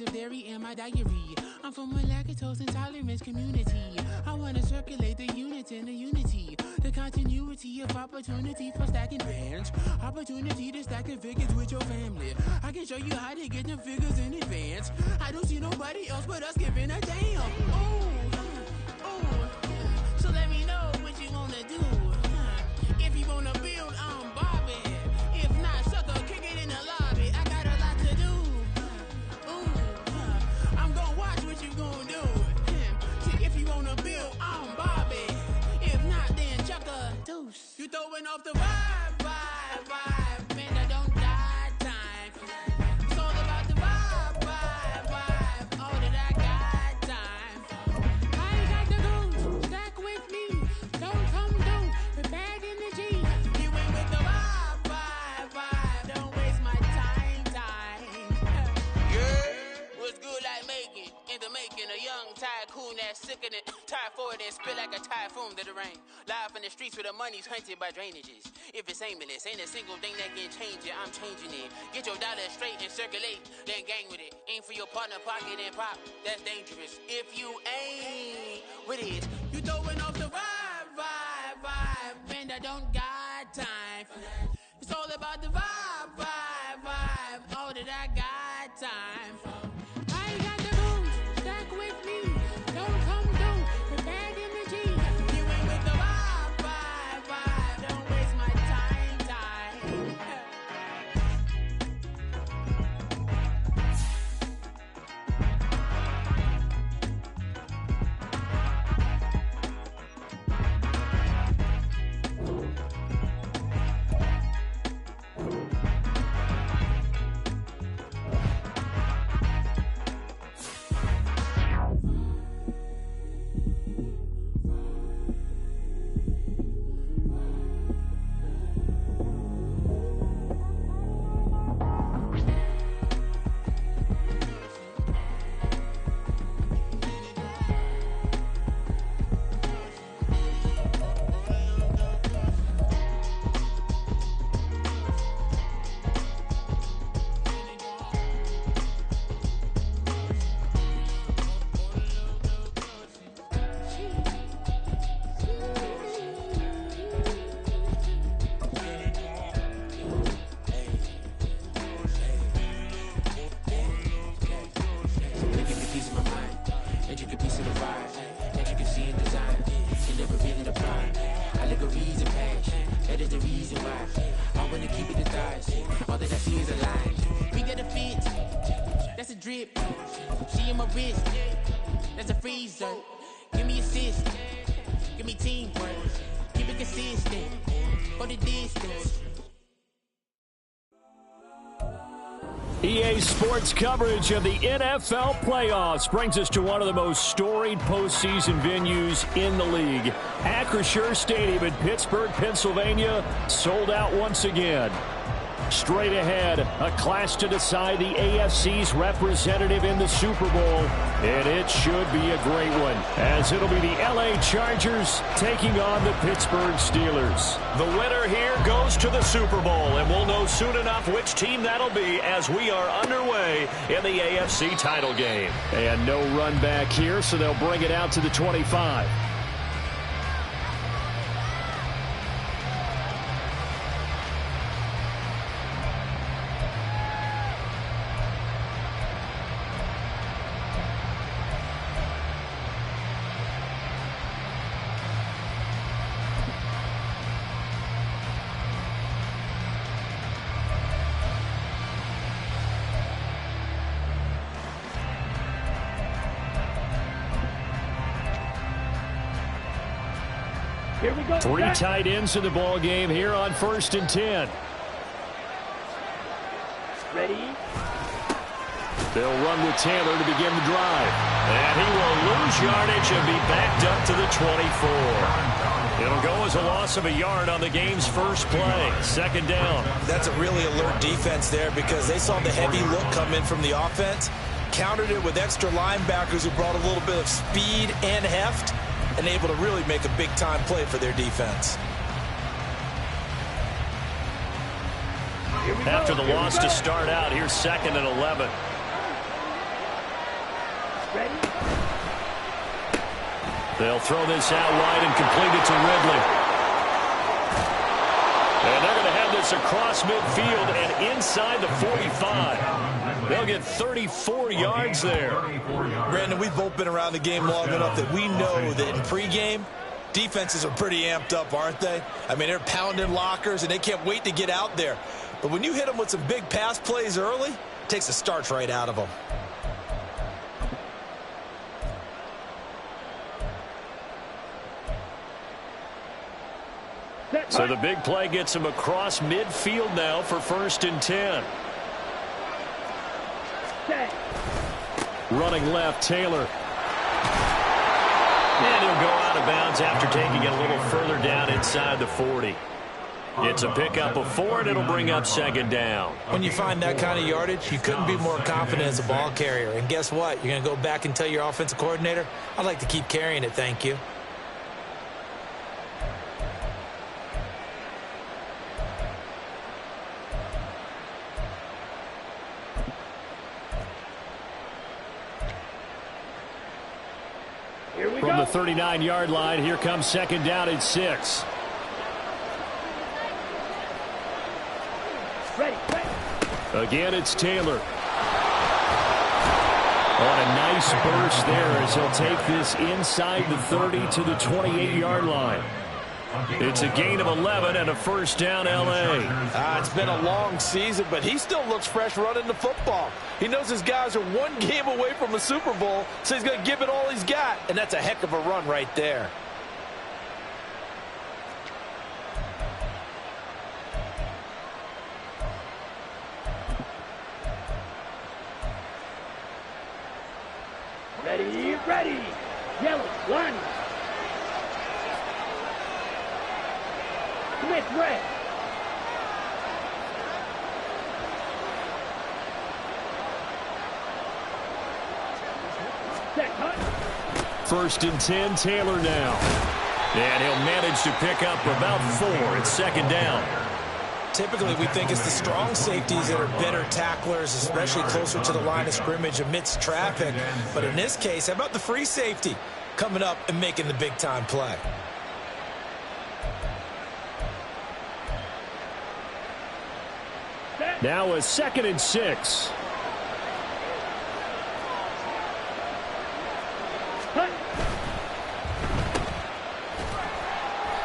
of dairy in my diary. I'm from a lactose intolerance community. I want to circulate the units and the unity. The continuity of opportunity for stacking bands. Opportunity to stack the figures with your family. I can show you how to get them figures in advance. I don't see nobody else but us giving a damn. Ooh. So let me know what you want to do. If you want to build, I'm Bobby. If not, sucker, kick it in the lobby. I got a lot to do. I'm gonna watch what you gonna do. See, if you want to build, I'm Bobby. If not, then chuck a deuce. You throwing off the vibe. Man, I don't die time. It's all about the vibe. All that I got time. I ain't got the goons. Stack with me. Don't come through with bad energy. You ain't with the vibe. Don't waste my time. Yeah, what's good like making? In the making, a young tycoon that's sick of it. Tired for it and spit like a typhoon to the rain. Live in the streets where the money's hunted by drainages. If it's aimless, ain't a single thing that can change it. I'm changing it. Get your dollar straight and circulate, then gang with it. Aim for your partner, pocket and pop. That's dangerous. If you ain't with it, you throwing off the vibe. Man, I don't got time for that. It's all about the vibe. All that I got time for. I ain't got the booze. Stack with me. Don't come through with bad energy. You ain't with the vibe. Don't waste my time. Drip, she in my wrist, that's a freezer. Give me assist, give me teamwork, keep it consistent, go the distance. EA Sports coverage of the NFL playoffs brings us to one of the most storied postseason venues in the league. Acrisure Stadium in Pittsburgh, Pennsylvania, sold out once again. Straight ahead, a clash to decide the AFC's representative in the Super Bowl. And it should be a great one, as it'll be the LA Chargers taking on the Pittsburgh Steelers. The winner here goes to the Super Bowl, and we'll know soon enough which team that'll be as we are underway in the AFC title game. And no run back here, so they'll bring it out to the 25. Here we go. Three tight ends in the ball game here on 1st and 10. Ready? They'll run with Taylor to begin the drive. And he will lose yardage and be backed up to the 24. It'll go as a loss of a yard on the game's first play. 2nd down. That's a really alert defense there because they saw the heavy look come in from the offense, countered it with extra linebackers who brought a little bit of speed and heft, and able to really make a big-time play for their defense. After the loss to start out, here's 2nd and 11. They'll throw this out wide and complete it to Ridley. And they're going to have this across midfield and inside the 45. They'll get 34 yards there. Brandon, we've both been around the game long enough that we know that in pregame, defenses are pretty amped up, aren't they? I mean, they're pounding lockers, and they can't wait to get out there. But when you hit them with some big pass plays early, it takes the starch right out of them. So the big play gets him across midfield now for 1st and 10. Running left, Taylor. And he'll go out of bounds after taking it a little further down inside the 40. It's a pickup of 4, and it'll bring up 2nd down. When you find that kind of yardage, you couldn't be more confident as a ball carrier. And guess what? You're going to go back and tell your offensive coordinator, I'd like to keep carrying it, thank you. From the 39-yard line, here comes 2nd down and 6. Again, it's Taylor. On a nice burst there as he'll take this inside the 30 to the 28-yard line. It's a gain of 11 and a 1st down, L.A. It's been a long season, but he still looks fresh running the football. He knows his guys are 1 game away from a Super Bowl, so he's going to give it all he's got, and that's a heck of a run right there. Ready. Yellow, line. Smith, red. Set, cut. 1st and 10, Taylor now. And he'll manage to pick up about 4. It's 2nd down. Typically, we think it's the strong safeties that are better tacklers, especially closer to the line of scrimmage amidst traffic. But in this case, how about the free safety coming up and making the big-time play? Now a 2nd and 6.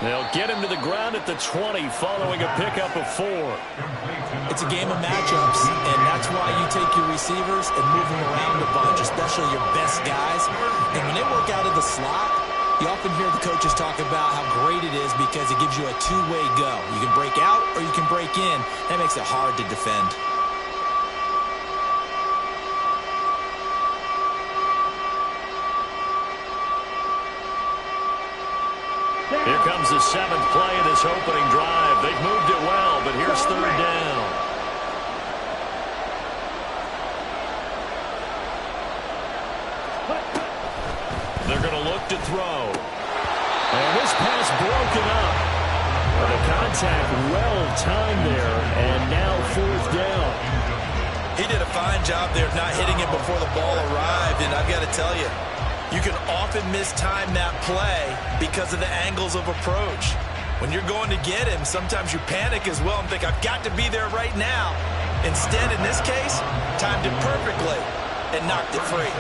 They'll get him to the ground at the 20 following a pickup of 4. It's a game of matchups, and that's why you take your receivers and move them around a bunch, especially your best guys. And when they work out of the slot, you often hear the coaches talk about how great it is because it gives you a two-way go. You can break out or you can break in. That makes it hard to defend. Here comes the 7th play of this opening drive. They've moved it well, but here's 3rd down. They're going to look to throw. And this pass broken up. But the contact well timed there, and now 4th down. He did a fine job there of not hitting it before the ball arrived, and I've got to tell you, you can often mistime that play because of the angles of approach. When you're going to get him, sometimes you panic as well and think, I've got to be there right now. Instead, in this case, timed it perfectly and knocked it free.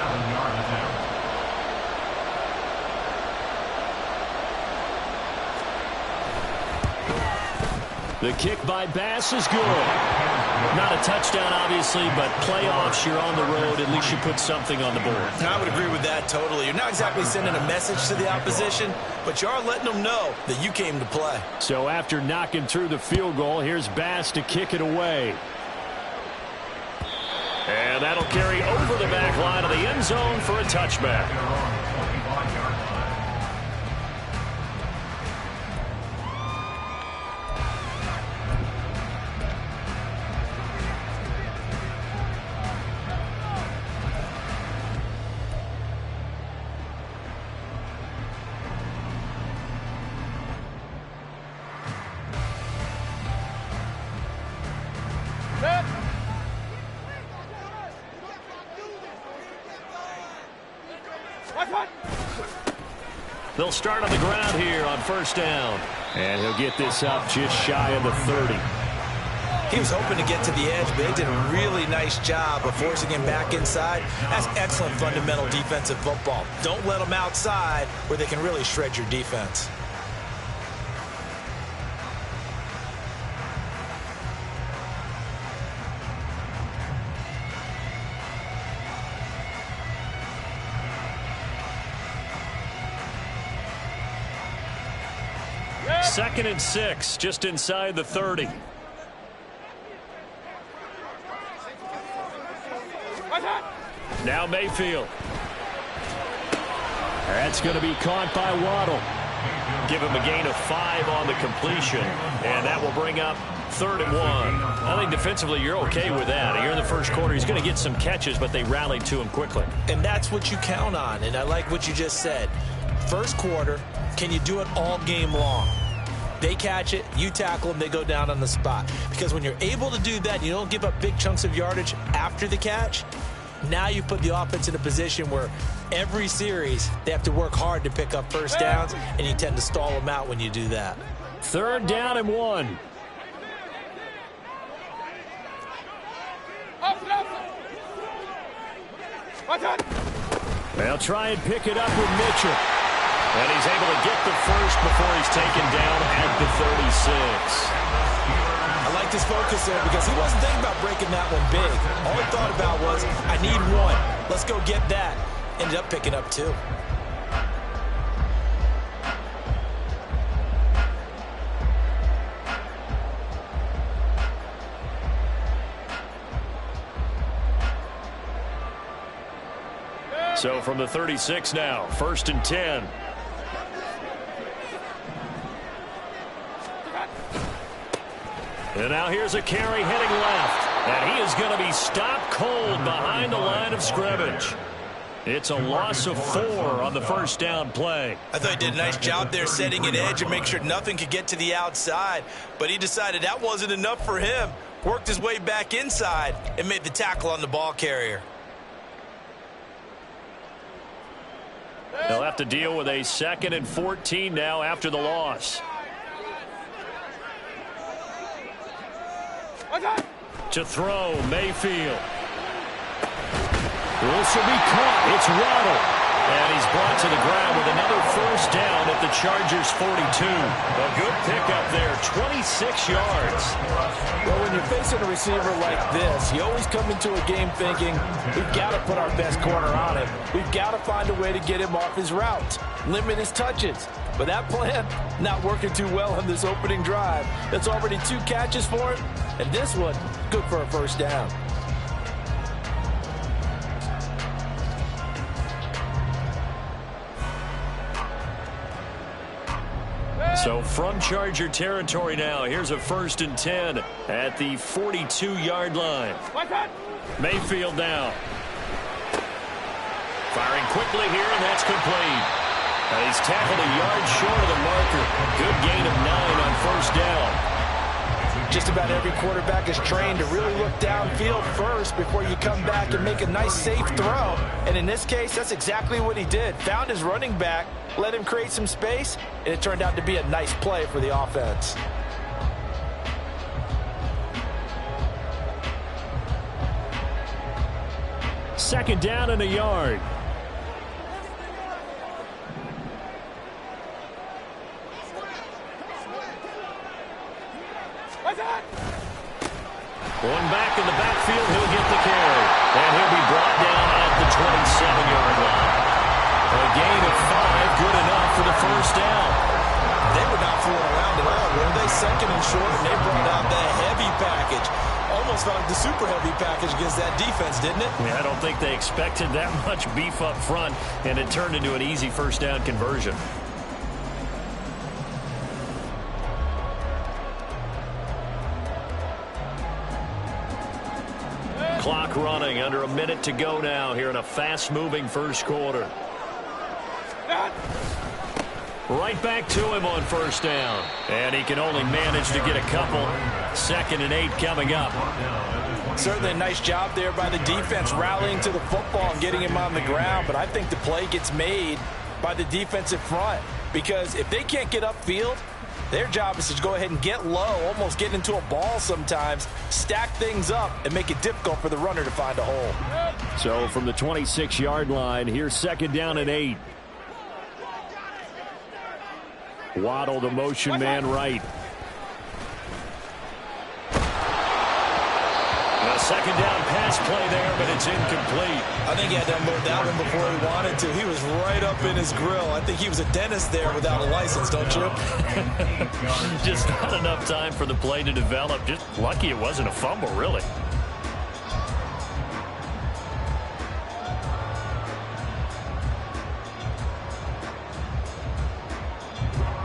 The kick by Bass is good. Not a touchdown, obviously, but playoffs, you're on the road. At least you put something on the board. I would agree with that totally. You're not exactly sending a message to the opposition, but you are letting them know that you came to play. So after knocking through the field goal, here's Bass to kick it away. And that'll carry over the back line of the end zone for a touchback. They'll start on the ground here on first down. And he'll get this up just shy of the 30. He was hoping to get to the edge, but they did a really nice job of forcing him back inside. That's excellent fundamental defensive football. Don't let them outside where they can really shred your defense. Second and 6, just inside the 30. Now Mayfield. That's going to be caught by Waddle. Give him a gain of 5 on the completion, and that will bring up 3rd and 1. I think defensively you're okay with that. Here in the first quarter, he's going to get some catches, but they rallied to him quickly. And that's what you count on, and I like what you just said. First quarter, can you do it all game long? They catch it, you tackle them, they go down on the spot. Because when you're able to do that, you don't give up big chunks of yardage after the catch. Now you put the offense in a position where every series they have to work hard to pick up first downs, and you tend to stall them out when you do that. 3rd down and 1. They'll try and pick it up with Mitchell. And he's able to get the first before he's taken down at the 36. I like his focus there because he wasn't thinking about breaking that one big. All he thought about was, I need 1. Let's go get that. Ended up picking up 2. So from the 36 now, 1st and 10. And now here's a carry heading left. And he is going to be stopped cold behind the line of scrimmage. It's a loss of 4 on the first down play. I thought he did a nice job there setting an edge and make sure nothing could get to the outside. But he decided that wasn't enough for him. Worked his way back inside and made the tackle on the ball carrier. They'll have to deal with a 2nd and 14 now after the loss. To throw, Mayfield. This will be caught. It's Waddle. And he's brought to the ground with another first down at the Chargers' 42. A good pickup there, 26 yards. Well, when you're facing a receiver like this, you always come into a game thinking, we've got to put our best corner on him. We've got to find a way to get him off his routes, limit his touches. But that plan, not working too well on this opening drive. That's already 2 catches for him, and this one, good for a first down. So from Charger territory now, here's a 1st and 10 at the 42-yard line. Mayfield now. Firing quickly here, and that's complete. And he's tackled a yard short of the marker. Good gain of 9 on first down. Just about every quarterback is trained to really look downfield first before you come back and make a nice, safe throw. And in this case, that's exactly what he did. Found his running back, let him create some space, and it turned out to be a nice play for the offense. Second down and a yard. One back in the backfield, he'll get the carry. And he'll be brought down at the 27-yard line. A gain of 5, good enough for the first down. They were not fooling around at all, were they? 2nd and short, and they brought out the heavy package. Almost felt like the super heavy package against that defense, didn't it? I don't think they expected that much beef up front, and it turned into an easy first down conversion. Clock running, under a minute to go now here in a fast-moving first quarter. Right back to him on first down. And he can only manage to get a couple. 2nd and 8 coming up. Certainly a nice job there by the defense rallying to the football and getting him on the ground. But I think the play gets made by the defensive front, because if they can't get upfield, their job is to go ahead and get low, almost get into a ball sometimes, stack things up, and make it difficult for the runner to find a hole. So from the 26-yard line, here's 2nd down and 8. Waddle, the motion man right. A 2nd down pass play there, but it's incomplete. I think he had to unload that one before he wanted to. He was right up in his grill. I think he was a dentist there without a license, don't you? Just not enough time for the play to develop. Just lucky it wasn't a fumble, really.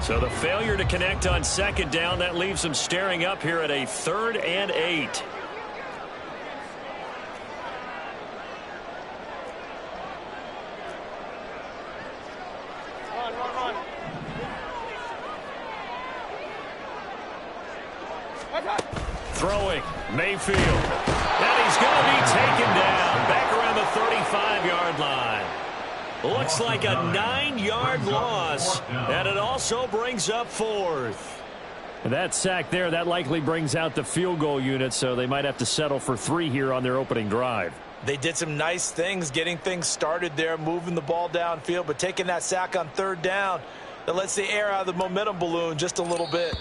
So the failure to connect on 2nd down, that leaves them staring up here at a 3rd and 8. Throwing, Mayfield. And he's going to be taken down back around the 35-yard line. Looks like a 9-yard loss, and it also brings up 4th. That sack there, that likely brings out the field goal unit, so they might have to settle for 3 here on their opening drive. They did some nice things getting things started there, moving the ball downfield, but taking that sack on 3rd down, that lets the air out of the momentum balloon just a little bit.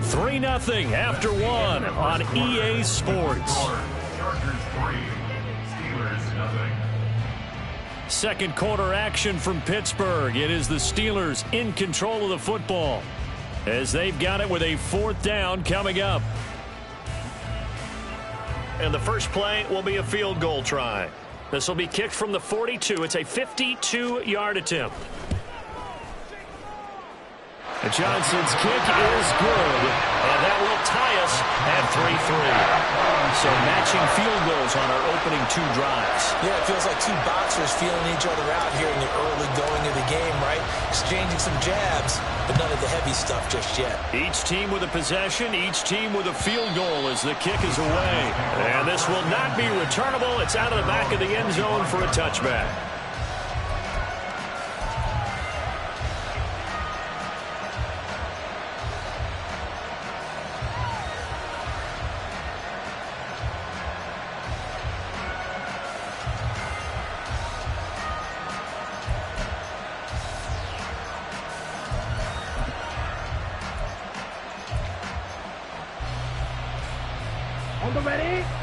3-0 after 1 on EA Sports. Second quarter action from Pittsburgh. It is the Steelers in control of the football as they've got it with a 4th down coming up. And the first play will be a field goal try. This will be kicked from the 42. It's a 52-yard attempt. And Johnson's kick is good, and that will tie us at 3-3. So matching field goals on our opening 2 drives. Yeah, it feels like 2 boxers feeling each other out here in the early going of the game, right? Exchanging some jabs, but none of the heavy stuff just yet. Each team with a possession, each team with a field goal as the kick is away. And this will not be returnable. It's out of the back of the end zone for a touchback.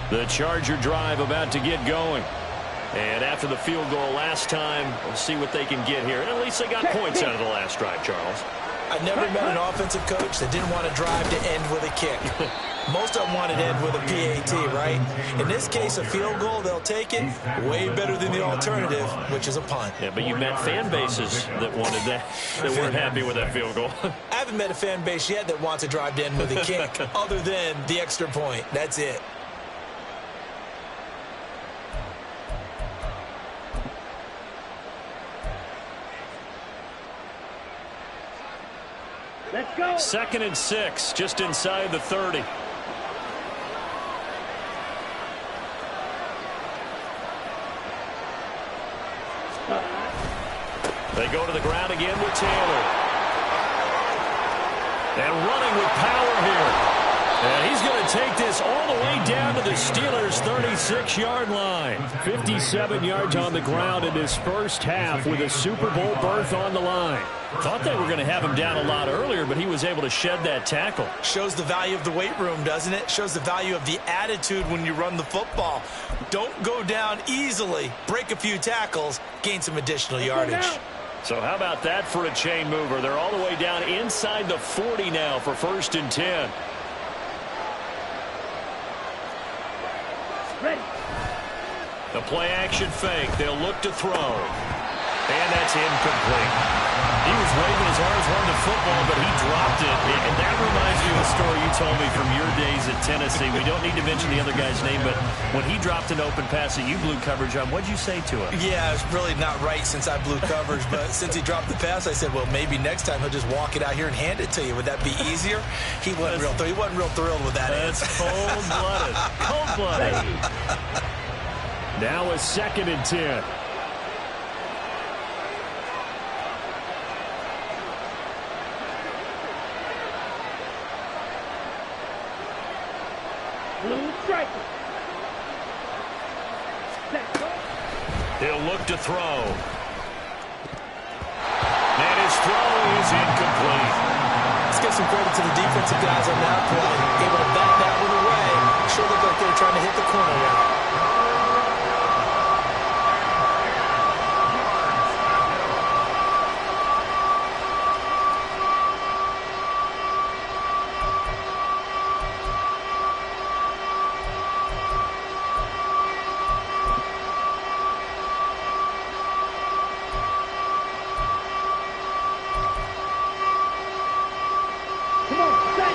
The Charger drive about to get going. And after the field goal last time, we'll see what they can get here. And at least they got points out of the last drive, Charles. I never met an offensive coach that didn't want to drive to end with a kick. Most of them want to end with a PAT, right? In this case, a field goal, they'll take it. Way better than the alternative, which is a punt. Yeah, but you met fan bases that wanted that, that weren't happy with that field goal. I haven't met a fan base yet that wants to drive to end with a kick other than the extra point. That's it. Let's go. 2nd and 6, just inside the 30. They go to the ground again with Taylor. And running with power here. And he's going to take this all the way down to the Steelers' 36-yard line. 57 yards on the ground in his first half with a Super Bowl berth on the line. Thought they were going to have him down a lot earlier, but he was able to shed that tackle. Shows the value of the weight room, doesn't it? Shows the value of the attitude when you run the football. Don't go down easily. Break a few tackles. Gain some additional yardage. So how about that for a chain mover? They're all the way down inside the 40 now for 1st and 10. Ready. The play action fake. They'll look to throw. And that's incomplete. He was waving his arms running the football, but he dropped it. And that reminds me of a story you told me from your days at Tennessee. We don't need to mention the other guy's name, but when he dropped an open pass that you blew coverage on, what did you say to him? Yeah, it's really not right since I blew coverage, but since he dropped the pass, I said, well, maybe next time he'll just walk it out here and hand it to you. Would that be easier? He wasn't real thrilled with that. That's cold-blooded. Cold-blooded. Now a 2nd and 10. striker. He'll look to throw. And his throw is incomplete. Let's give some credit to the defensive guys on that play. Able to bat that one away. Sure looked like they were trying to hit the corner there.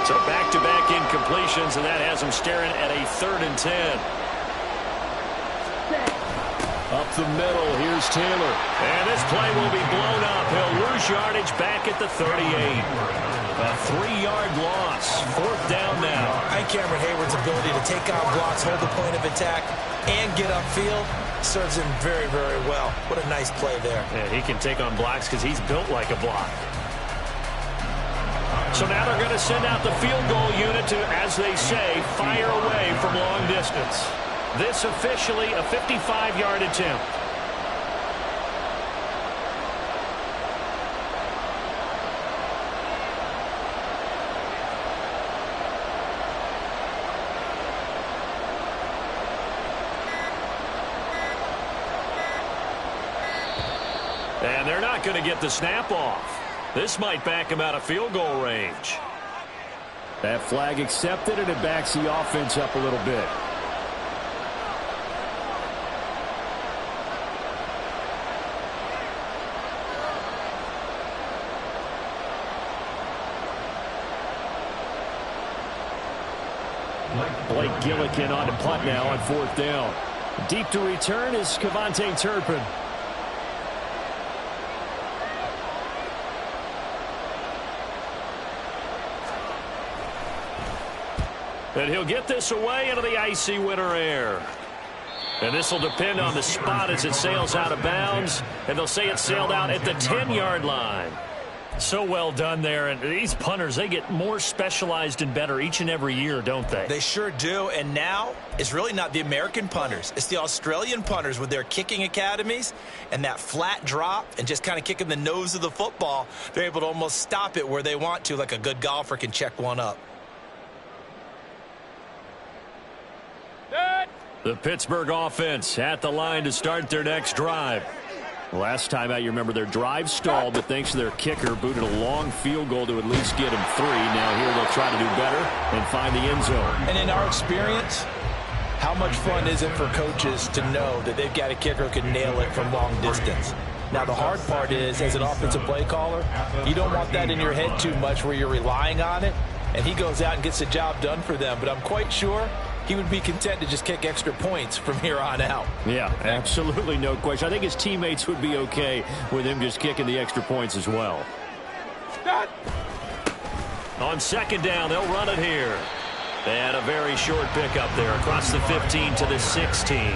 So back-to-back incompletions, and that has him staring at a 3rd and 10. Up the middle, here's Taylor. And this play will be blown up. He'll lose yardage back at the 38. A 3-yard loss. 4th down now. I think Cameron Hayward's ability to take on blocks, hold the point of attack, and get upfield serves him very, very well. What a nice play there. Yeah, he can take on blocks because he's built like a block. So now they're going to send out the field goal unit to, as they say, fire away from long distance. This officially a 55-yard attempt. And they're not going to get the snap off. This might back him out of field goal range. That flag accepted, and it backs the offense up a little bit. Blake Gillikin on to punt now on 4th down. Deep to return is Kevontae Turpin. And he'll get this away into the icy winter air. And this will depend on the spot as it sails out of bounds. And they'll say it sailed out at the 10-yard line. So well done there. And these punters, they get more specialized and better each and every year, don't they? They sure do. And now it's really not the American punters. It's the Australian punters with their kicking academies and that flat drop and just kind of kicking the nose of the football. They're able to almost stop it where they want to, like a good golfer can check one up. The Pittsburgh offense at the line to start their next drive. Last time out, you remember their drive stalled, but thanks to their kicker, booted a long field goal to at least get him 3. Now here they'll try to do better and find the end zone. And in our experience, how much fun is it for coaches to know that they've got a kicker who can nail it from long distance? Now, the hard part is, as an offensive play caller, you don't want that in your head too much where you're relying on it, and he goes out and gets the job done for them. But I'm quite sure he would be content to just kick extra points from here on out. Yeah, absolutely no question. I think his teammates would be okay with him just kicking the extra points as well. On 2nd down, they'll run it here. And a very short pickup there across the 15 to the 16.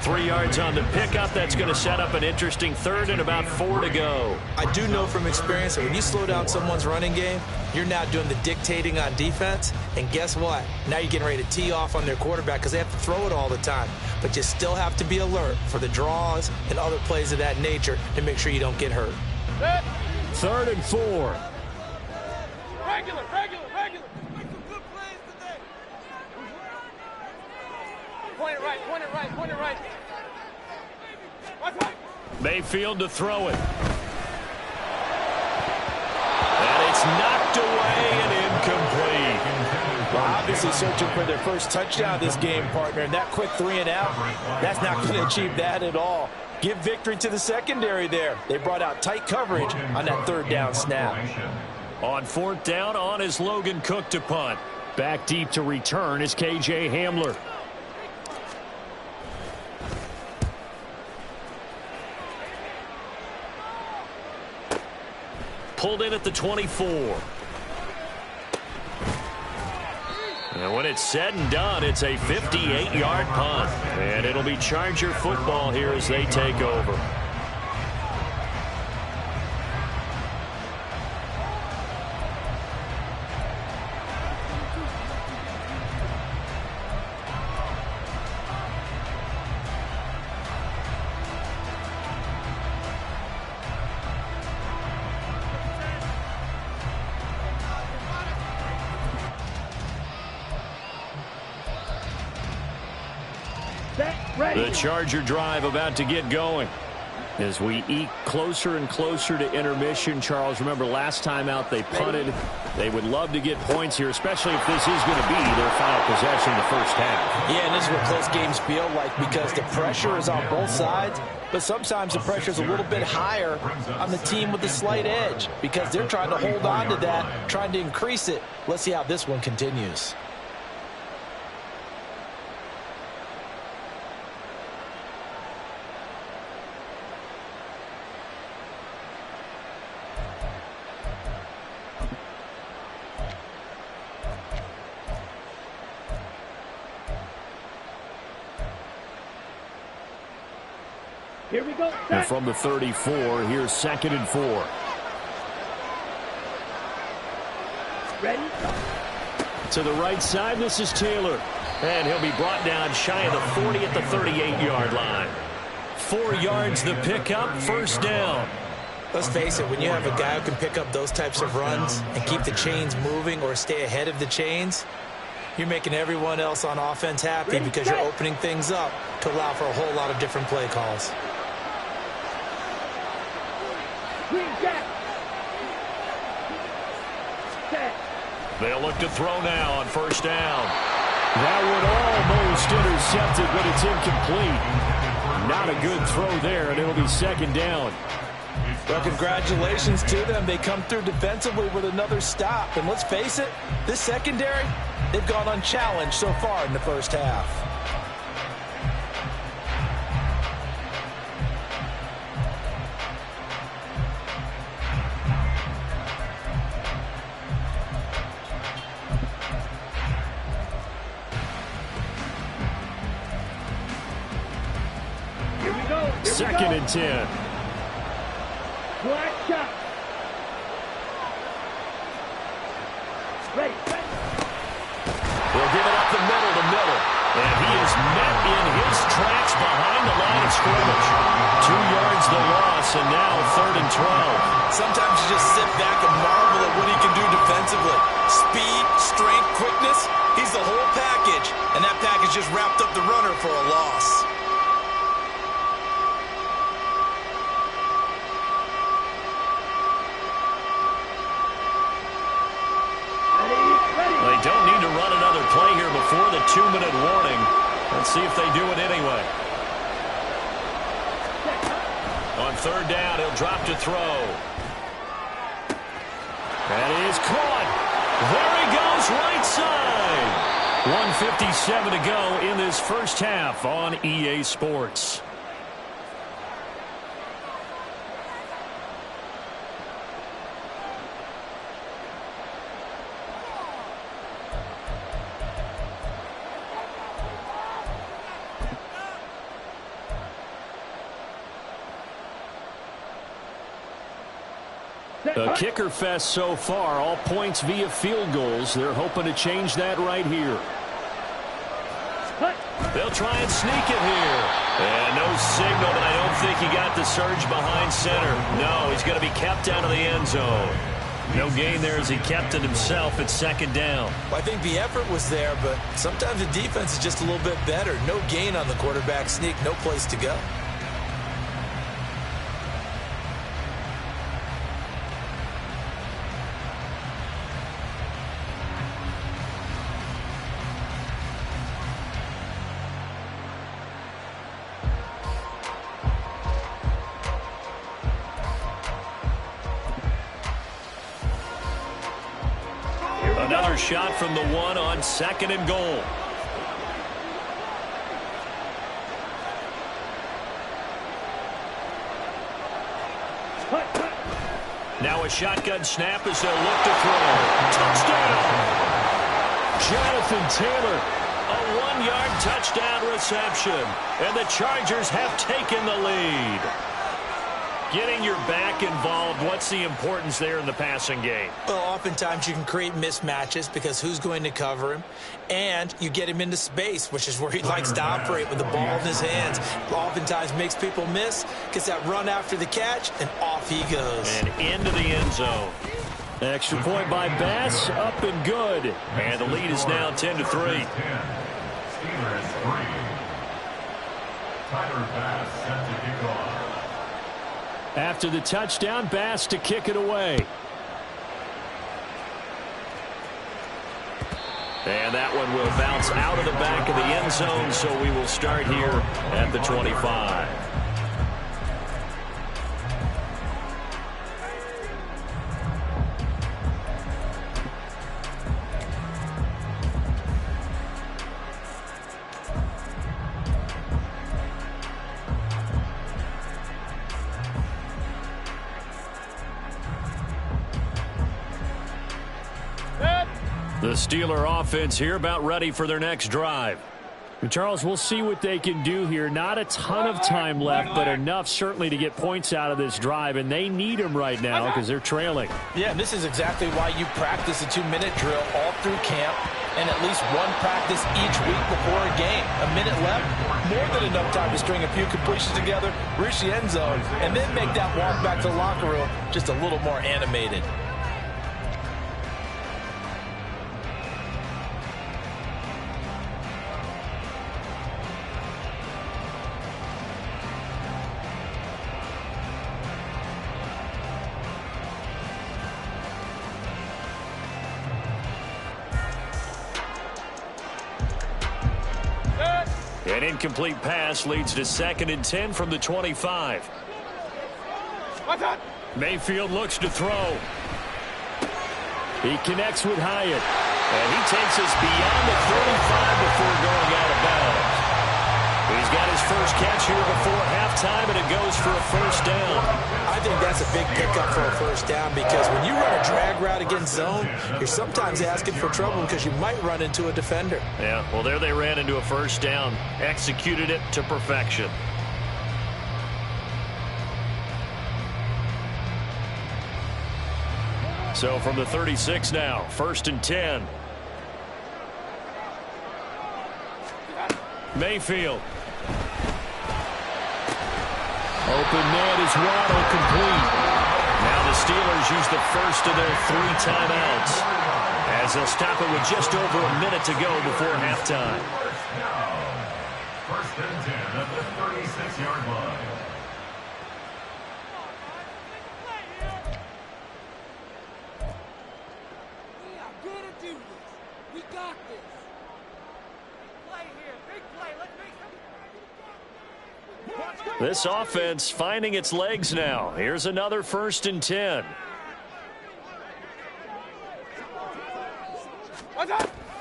3 yards on the pickup. That's going to set up an interesting 3rd and about 4 to go. I do know from experience that when you slow down someone's running game, you're now doing the dictating on defense. And guess what? Now you're getting ready to tee off on their quarterback because they have to throw it all the time. But you still have to be alert for the draws and other plays of that nature to make sure you don't get hurt. 3rd and 4. Regular. Point it right. Mayfield to throw it. And it's knocked away and incomplete. Well, obviously searching for their first touchdown this game, partner. And that quick 3 and out, that's not going to achieve that at all. Give victory to the secondary there. They brought out tight coverage on that 3rd down snap. On 4th down, on is Logan Cook to punt. Back deep to return is K.J. Hamler. Pulled in at the 24. And when it's said and done, it's a 58-yard punt. And it'll be Charger football here as they take over. The Charger drive about to get going. As we eke closer and closer to intermission, Charles, remember last time out they punted. They would love to get points here, especially if this is going to be their final possession in the first half. Yeah, and this is what close games feel like because the pressure is on both sides, but sometimes the pressure is a little bit higher on the team with the slight edge because they're trying to hold on to that, trying to increase it. Let's see how this one continues. Here we go. And from the 34, here's 2nd and 4. Ready? To the right side, this is Taylor. And he'll be brought down shy of the 40 at the 38-yard line. 4 yards the pickup, first down. Let's face it, when you have a guy who can pick up those types of runs and keep the chains moving or stay ahead of the chains, you're making everyone else on offense happy because you're opening things up to allow for a whole lot of different play calls. They'll look to throw now on first down. That would almost intercept it, but it's incomplete. Not a good throw there, and it'll be 2nd down. Well, congratulations to them. They come through defensively with another stop. And let's face it, this secondary, they've gone unchallenged so far in the first half. Second and 10. Black shot. Ready. They'll give it up the middle to Miller. And he is met in his tracks behind the line of scrimmage. 2 yards the loss, and now 3rd and 12. Sometimes you just sit back and marvel at what he can do defensively. Speed, strength, quickness, he's the whole package. And that package just wrapped up the runner for a loss. They don't need to run another play here before the 2-minute warning. Let's see if they do it anyway. On 3rd down, he'll drop to throw. That is caught. There he goes, right side. 1:57 to go in this first half on EA Sports. A kicker fest so far, all points via field goals. They're hoping to change that right here. They'll try and sneak it here. And no signal, but I don't think he got the surge behind center. No, he's going to be kept out of the end zone. No gain there as he kept it himself at 2nd down. Well, I think the effort was there, but sometimes the defense is just a little bit better. No gain on the quarterback sneak, no place to go. Another shot from the 1 on 2nd and goal. Now a shotgun snap as they'll look to throw. Touchdown! Jonathan Taylor, a 1-yard touchdown reception. And the Chargers have taken the lead. Getting your back involved, what's the importance there in the passing game? Well, oftentimes you can create mismatches because who's going to cover him? And you get him into space, which is where he likes to operate with the ball in his hands. Oftentimes makes people miss, gets that run after the catch, and off he goes. And into the end zone. Extra point by Bass, up and good. And the lead is now 10-3. After the touchdown, Bass to kick it away. And that one will bounce out of the back of the end zone, so we will start here at the 25. The Steeler offense here about ready for their next drive. And Charles, we'll see what they can do here. Not a ton of time left, but enough certainly to get points out of this drive, and they need them right now because they're trailing. Yeah, and this is exactly why you practice a 2-minute drill all through camp and at least one practice each week before a game. A minute left, more than enough time to string a few completions together, reach the end zone, and then make that walk back to the locker room just a little more animated. An incomplete pass leads to 2nd and 10 from the 25. Mayfield looks to throw. He connects with Hyatt. And he takes us beyond the 35 before going out of bounds. He's got his first catch here before halftime, and it goes for a first down. I think that's a big pickup for a first down because when you run a drag route against zone, you're sometimes asking for trouble because you might run into a defender. Yeah, well, there they ran into a first down, executed it to perfection. So from the 36 now, 1st and 10. Mayfield. Open man is Waddle, complete. Now the Steelers use the first of their 3 timeouts as they'll stop it with just over a minute to go before halftime. 1st and 10 at the 36-yard line. We are going to do this. We got this. Big play here. Big play. Let's make some. This offense finding its legs now. Here's another 1st and 10.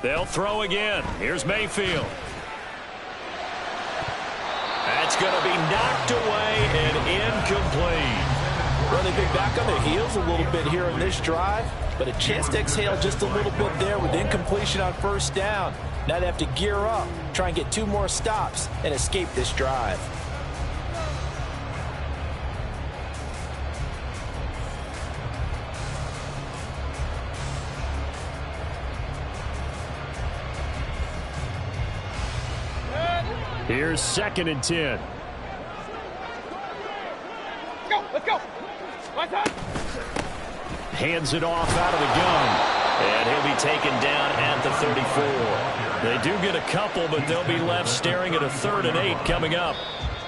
They'll throw again. Here's Mayfield. That's going to be knocked away and incomplete. Well, they've been back on their heels a little bit here in this drive, but a chance to exhale just a little bit there with incompletion on first down. Now they have to gear up, try and get 2 more stops, and escape this drive. Here's 2nd and 10. Let's go. Hands it off out of the gun. And he'll be taken down at the 34. They do get a couple, but they'll be left staring at a 3rd and 8 coming up.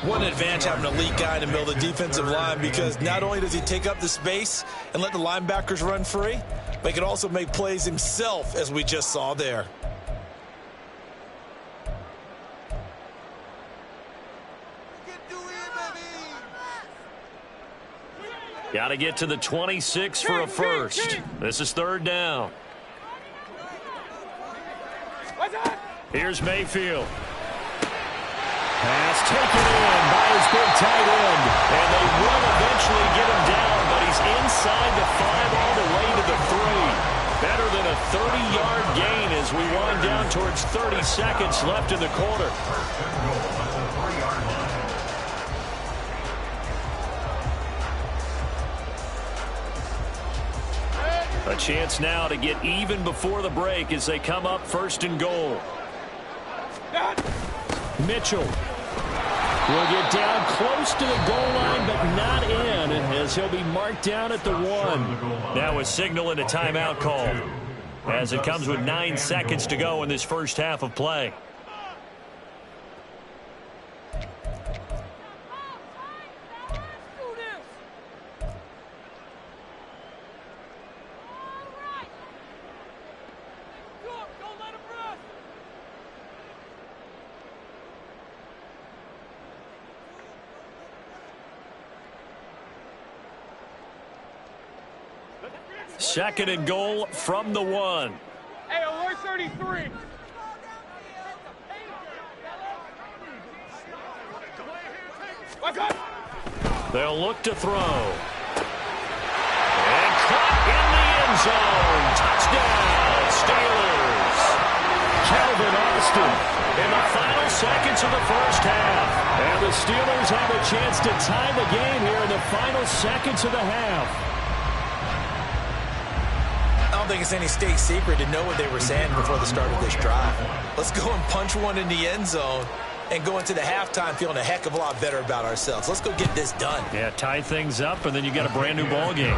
What an advantage having an elite guy in the middle of the defensive line, because not only does he take up the space and let the linebackers run free, but he can also make plays himself, as we just saw there. Got to get to the 26 for a first. This is 3rd down. Here's Mayfield. Pass taken in by his big tight end. And they will eventually get him down, but he's inside the 5 all the way to the 3. Better than a 30-yard gain as we wind down towards 30 seconds left in the quarter. A chance now to get even before the break as they come up 1st and goal. Mitchell will get down close to the goal line, but not in, as he'll be marked down at the 1. Now a signal and a timeout call as it comes with 9 seconds to go in this first half of play. 2nd and goal from the 1. Hey, alert 33. They'll look to throw. And caught in the end zone. Touchdown, Steelers. Calvin Austin in the final seconds of the first half. And the Steelers have a chance to tie the game here in the final seconds of the half. I don't think it's any state secret to know what they were saying before the start of this drive. Let's go and punch one in the end zone and go into the halftime feeling a heck of a lot better about ourselves. Let's go get this done. Yeah, tie things up, and then you got a brand new ball game.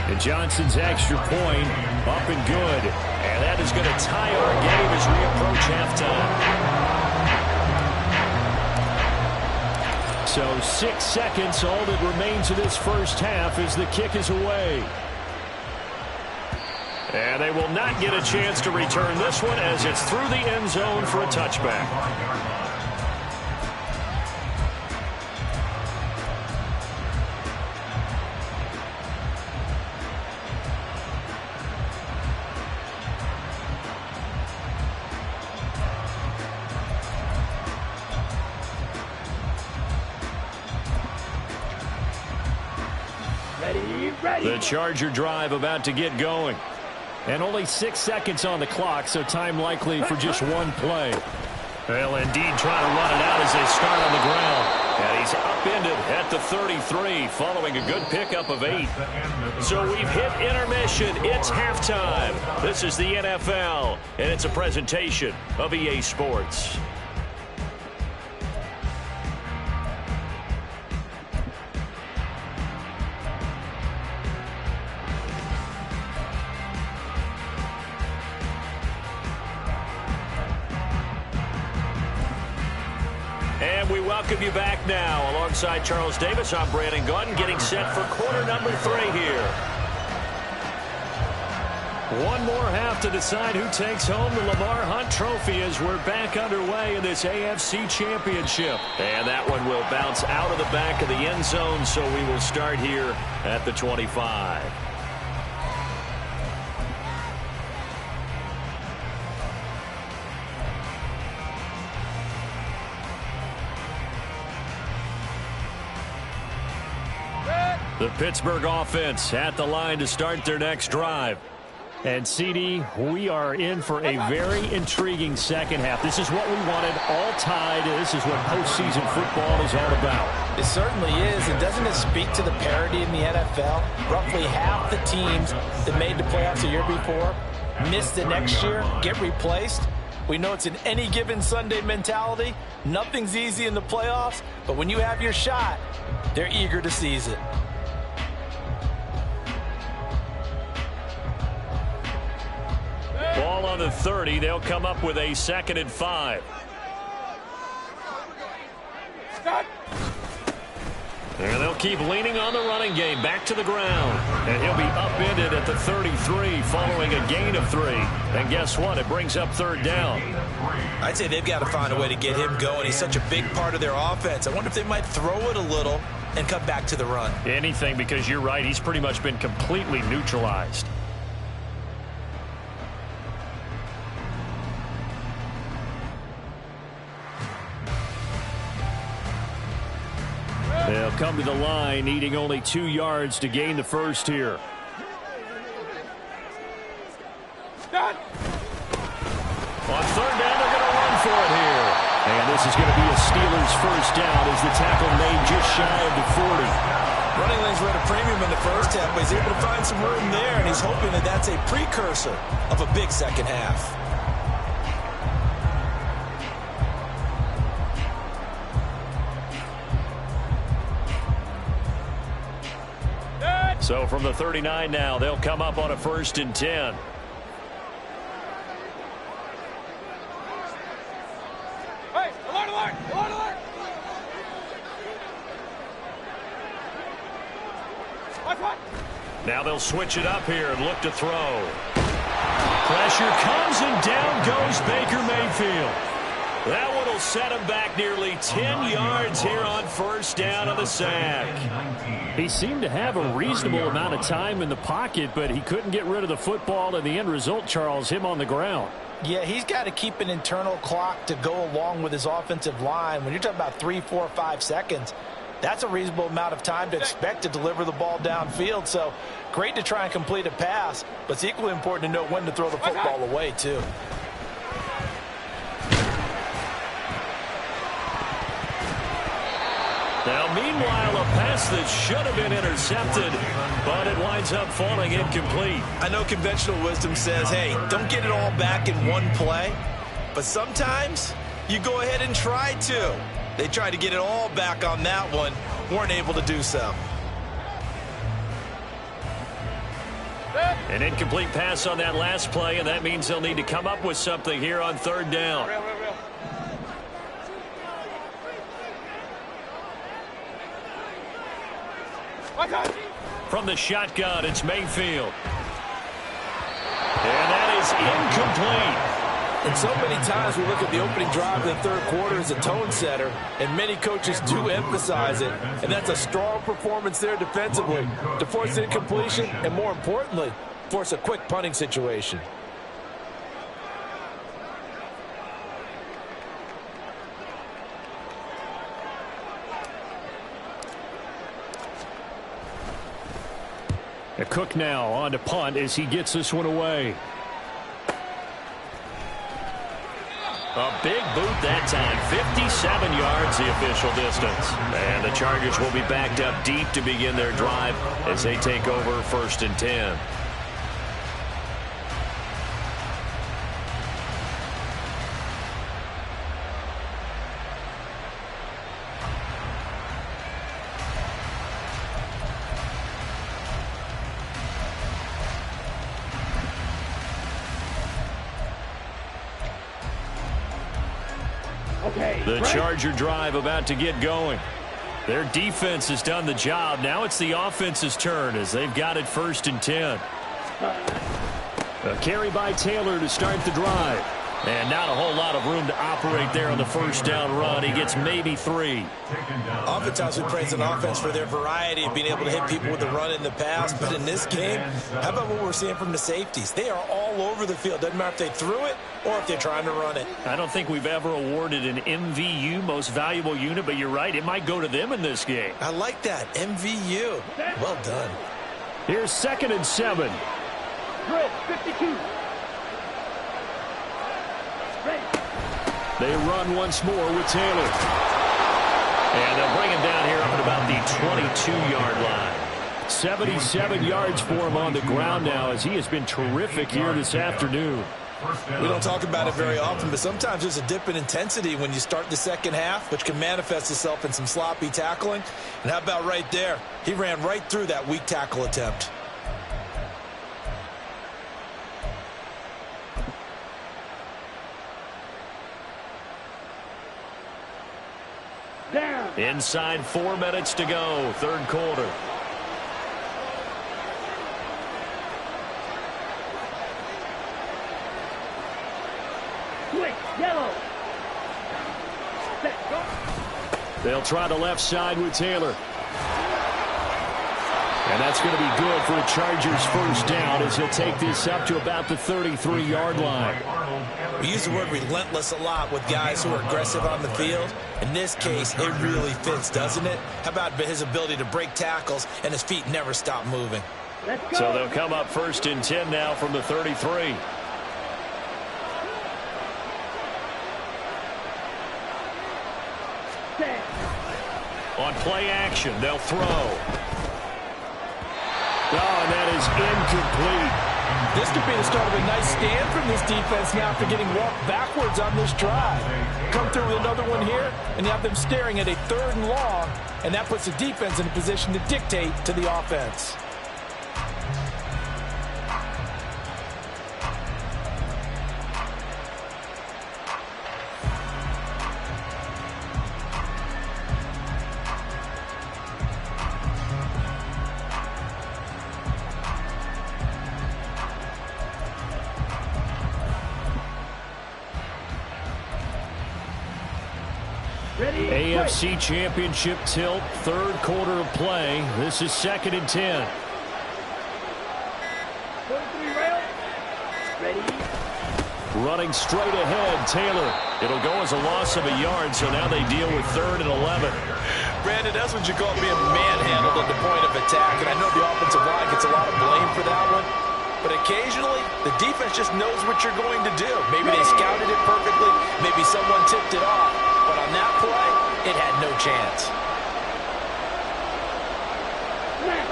And Johnson's extra point up and good. And that is going to tie our game as we approach halftime. So 6 seconds, all that remains of this first half as the kick is away. And they will not get a chance to return this one as it's through the end zone for a touchback. The Charger drive about to get going. And only 6 seconds on the clock, so time likely for just one play. Well, indeed, trying to run it out as they start on the ground. And he's upended at the 33, following a good pickup of 8. So we've hit intermission. It's halftime. This is the NFL, and it's a presentation of EA Sports. And we welcome you back now. Alongside Charles Davis, I'm Brandon Gautin, getting set for quarter number 3 here. One more half to decide who takes home the Lamar Hunt Trophy as we're back underway in this AFC Championship. And that one will bounce out of the back of the end zone, so we will start here at the 25. The Pittsburgh offense at the line to start their next drive. And, CD, we are in for a very intriguing second half. This is what we wanted, all tied. This is what postseason football is all about. It certainly is, and doesn't it speak to the parity in the NFL? Roughly half the teams that made the playoffs the year before missed the next year, get replaced. We know it's an any given Sunday mentality. Nothing's easy in the playoffs, but when you have your shot, they're eager to seize it. Ball on the 30. They'll come up with a 2nd and 5. And they'll keep leaning on the running game. Back to the ground. And he'll be upended at the 33 following a gain of 3. And guess what? It brings up 3rd down. I'd say they've got to find a way to get him going. He's such a big part of their offense. I wonder if they might throw it a little and come back to the run. Anything, because you're right. He's pretty much been completely neutralized. They'll come to the line, needing only 2 yards to gain the first here. On 3rd down, they're going to run for it here. And this is going to be a Steelers first down as the tackle made just shy of the 40. Running lanes were at a premium in the first half, but he's able to find some room there, and he's hoping that that's a precursor of a big second half. So from the 39 now, they'll come up on a 1st and 10. Hey, alert, alert, alert, alert. What? Now they'll switch it up here and look to throw. Pressure comes and down goes Baker Mayfield. That one will set him back nearly 10 yards here on first down of the sack. He seemed to have a reasonable amount of time in the pocket, but he couldn't get rid of the football, and the end result, Charles, him on the ground. Yeah, he's got to keep an internal clock to go along with his offensive line. When you're talking about 3, 4, 5 seconds, that's a reasonable amount of time to expect to deliver the ball downfield. So great to try and complete a pass, but it's equally important to know when to throw the football away, too. Now, meanwhile, a pass that should have been intercepted, but it winds up falling incomplete. I know conventional wisdom says, hey, don't get it all back in one play, but sometimes you go ahead and try to. They tried to get it all back on that one, weren't able to do so. An incomplete pass on that last play, and that means they'll need to come up with something here on third down. From the shotgun, it's Mayfield. And that is incomplete. And so many times we look at the opening drive of the third quarter as a tone setter, and many coaches do emphasize it. And that's a strong performance there defensively to force incompletion and, more importantly, force a quick punting situation. Cook now on to punt as he gets this one away. A big boot that time, 57 yards the official distance. And the Chargers will be backed up deep to begin their drive as they take over 1st and 10. The Charger drive about to get going. Their defense has done the job. Now it's the offense's turn as they've got it 1st and 10. A carry by Taylor to start the drive. And not a whole lot of room to operate there on the first down run. He gets maybe 3. Oftentimes we praise an offense for their variety of being able to hit people with the run in the pass. But in this game, how about what we're seeing from the safeties? They are all over the field. Doesn't matter if they threw it or if they're trying to run it. I don't think we've ever awarded an MVU, most valuable unit, but you're right. It might go to them in this game. I like that. MVU. Well done. Here's 2nd and 7. Drill 52. They run once more with Taylor. And they'll bring him down here up at about the 22-yard line. 77 yards for him on the ground now as he has been terrific here this afternoon. We don't talk about it very often, but sometimes there's a dip in intensity when you start the second half, which can manifest itself in some sloppy tackling. And how about right there? He ran right through that weak tackle attempt. Down. Inside 4 minutes to go, third quarter. Quick, yellow. Set, go. They'll try the left side with Taylor. And that's going to be good for the Chargers' first down as he'll take this up to about the 33-yard line. We use the word relentless a lot with guys who are aggressive on the field. In this case, it really fits, doesn't it? How about his ability to break tackles and his feet never stop moving? Let's go. So they'll come up 1st and 10 now from the 33. Set. On play action, they'll throw. Oh, and that is incomplete. This could be the start of a nice stand from this defense now after getting walked backwards on this drive. Come through with another one here, and you have them staring at a 3rd and long, and that puts the defense in a position to dictate to the offense. AFC Championship tilt, third quarter of play. This is 2nd and 10. 43 rail. Ready. Running straight ahead, Taylor. It'll go as a loss of a yard, so now they deal with 3rd and 11. Brandon, that's what you call being manhandled at the point of attack, and I know the offensive line gets a lot of blame for that one, but occasionally the defense just knows what you're going to do. Maybe they scouted it perfectly, maybe someone tipped it off, but on that play, it had no chance. Red.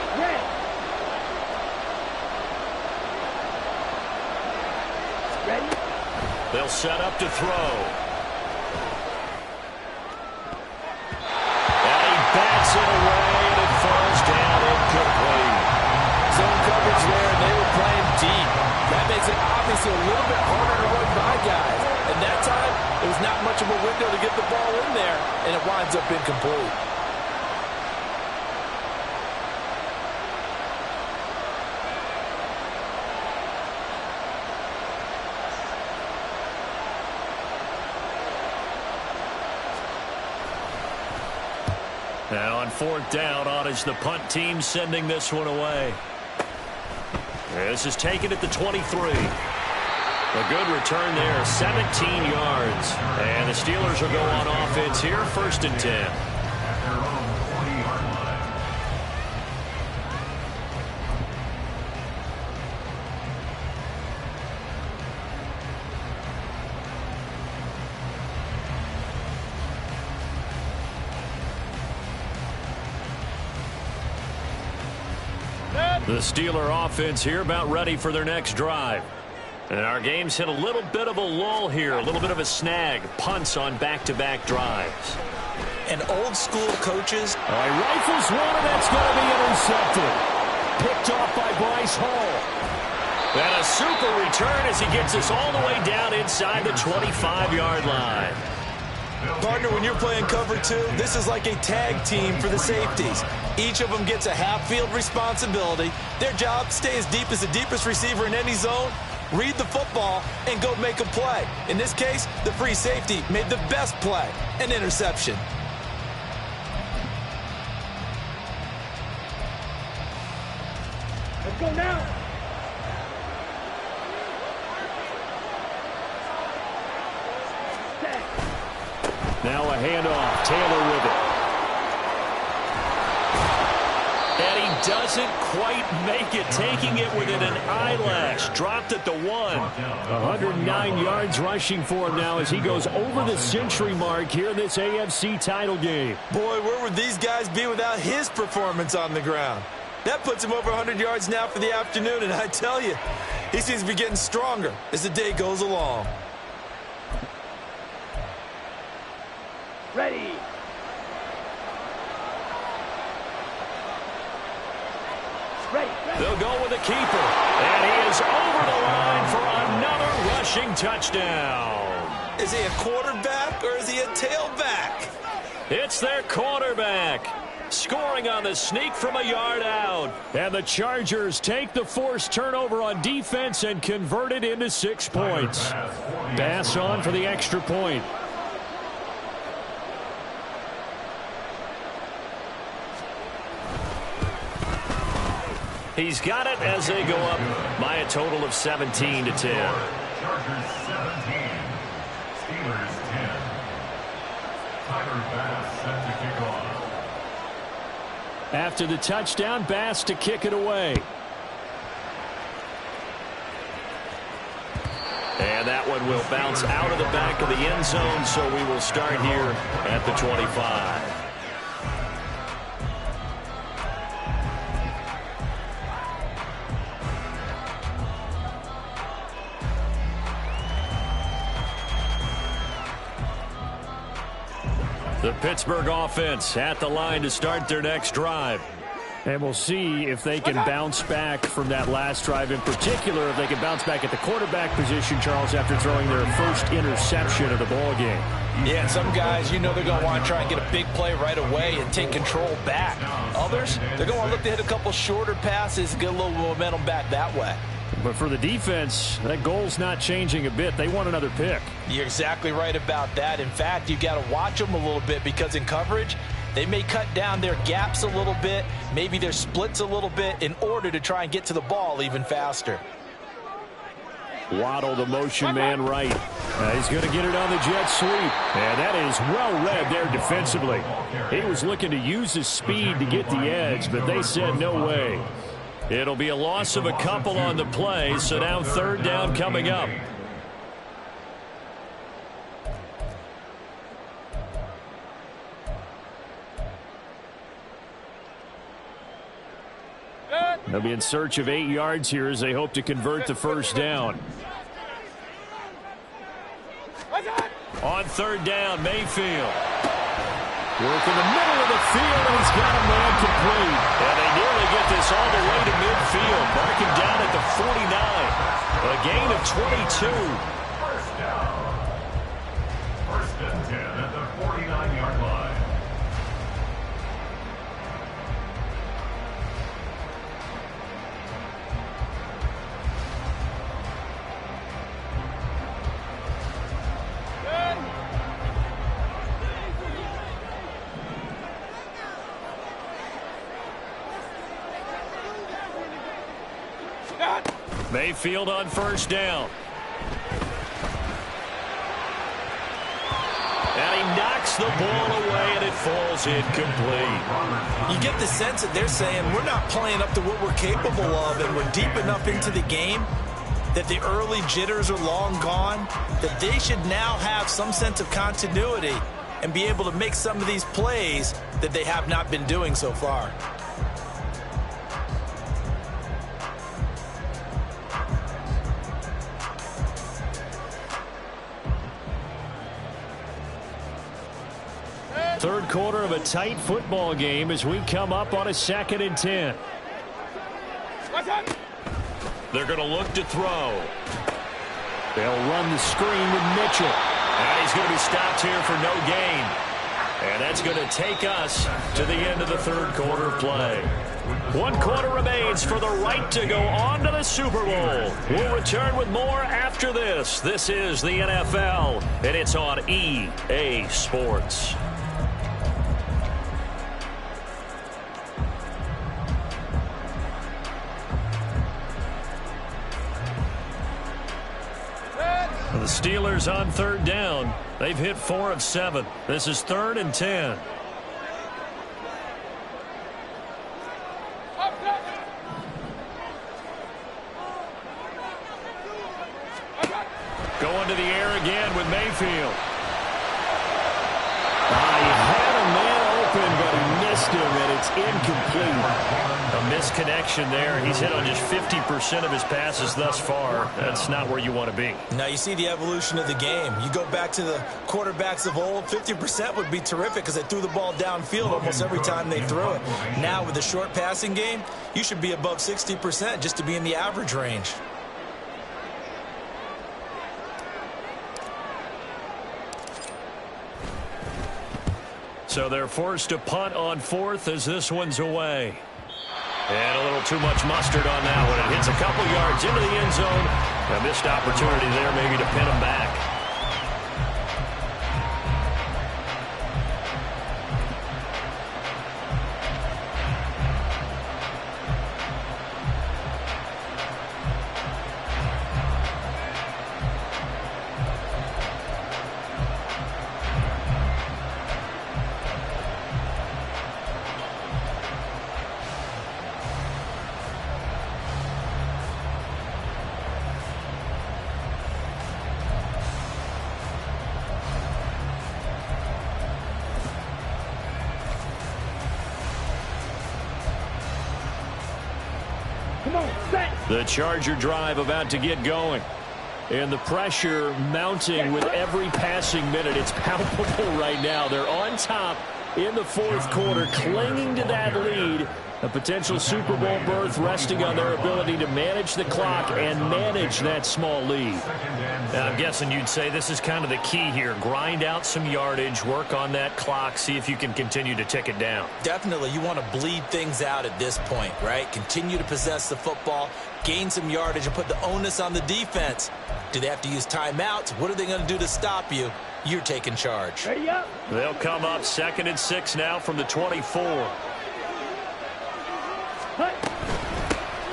Ready. They'll set up to throw. And he bats it away, and it falls down incomplete. Zone coverage there, and they were playing deep. That makes it obviously a little bit harder to run by guys. And that time, there was not much of a window to get the ball in there, and it winds up incomplete. And on 4th down, on is the punt team sending this one away. This is taken at the 23. A good return there, 17 yards. And the Steelers will go on offense here, 1st and 10. At their own 40-yard line. The Steeler offense here about ready for their next drive. And our game's hit a little bit of a lull here, a little bit of a snag. Punts on back-to-back drives. And old school coaches. All right, rifles one, and that's going to be intercepted. Picked off by Bryce Hall. And a super return as he gets us all the way down inside the 25-yard line. Partner, when you're playing cover 2, this is like a tag team for the safeties. Each of them gets a half-field responsibility. Their job, stay as deep as the deepest receiver in any zone, read the football, and go make a play. In this case, the free safety made the best play, an interception. Let's go now. Now a handoff. Taylor with it. And he doesn't quite make it, taking it within an eyelash. Dropped at the 1. 109 yards rushing for him now as he goes over the century mark here in this AFC title game. Boy, where would these guys be without his performance on the ground? That puts him over 100 yards now for the afternoon, and I tell you, he seems to be getting stronger as the day goes along. Ready. Ready. They'll go with a keeper. And he is over the line for another rushing touchdown. Is he a quarterback or is he a tailback? It's their quarterback. Scoring on the sneak from a yard out. And the Chargers take the forced turnover on defense and convert it into 6 points. Bass on for the extra point. He's got it as they go up by a total of 17 to 10. Chargers 17, Steelers 10. Tyler Bass set to kick off. After the touchdown, Bass to kick it away. And that one will bounce out of the back of the end zone, so we will start here at the 25. The Pittsburgh offense at the line to start their next drive. And we'll see if they can bounce back from that last drive. In particular, if they can bounce back at the quarterback position, Charles, after throwing their first interception of the ball game. Yeah, some guys, you know they're going to want to try and get a big play right away and take control back. Others, they're going to want to look to hit a couple shorter passes and get a little momentum back that way. But for the defense, that goal's not changing a bit. They want another pick. You're exactly right about that. In fact, you've got to watch them a little bit because in coverage, they may cut down their gaps a little bit, maybe their splits a little bit in order to try and get to the ball even faster. Waddle, the motion man right. He's going to get it on the jet sweep. And that is well read there defensively. He was looking to use his speed to get the edge, but they said no way. It'll be a loss of a couple on the play, so now third down coming up. They'll be in search of 8 yards here as they hope to convert the first down. On third down, Mayfield. Work in the middle of the field, and he's got a man complete. And they nearly get this all the way to midfield, marking down at the 49. A gain of 22. First down. First and 10 at the 49-yard line. Mayfield on first down. And he knocks the ball away, and it falls incomplete. You get the sense that they're saying we're not playing up to what we're capable of, and we're deep enough into the game that the early jitters are long gone, that they should now have some sense of continuity and be able to make some of these plays that they have not been doing so far. Third quarter of a tight football game as we come up on a 2nd and 10. They're going to look to throw. They'll run the screen with Mitchell. And he's going to be stopped here for no gain. And that's going to take us to the end of the third quarter play. 1 quarter remains for the right to go on to the Super Bowl. We'll return with more after this. This is the NFL, and it's on EA Sports. The Steelers on third down. They've hit 4 of 7. This is 3rd and 10. Going to the air again with Mayfield. He had a man open, but he missed him, and it's incomplete. A misconnection there. He's hit on just 50% of his passes thus far. That's not where you want to be. Now you see the evolution of the game. You go back to the quarterbacks of old, 50% would be terrific because they threw the ball downfield almost every time they threw it. Now with the short passing game, you should be above 60% just to be in the average range. So they're forced to punt on 4th as this one's away. And a little too much mustard on that one. It hits a couple yards into the end zone. A missed opportunity there maybe to pin them back. The Charger drive about to get going. And the pressure mounting with every passing minute. It's palpable right now. They're on top in the 4th quarter, clinging to that lead A potential Super Bowl berth resting on their ability to manage the clock and manage that small lead. Now, I'm guessing you'd say this is kind of the key here. Grind out some yardage, work on that clock, see if you can continue to tick it down. Definitely, you want to bleed things out at this point, right? Continue to possess the football, gain some yardage, and put the onus on the defense. Do they have to use timeouts? What are they going to do to stop you? You're taking charge. Ready up. They'll come up 2nd and 6 now from the 24.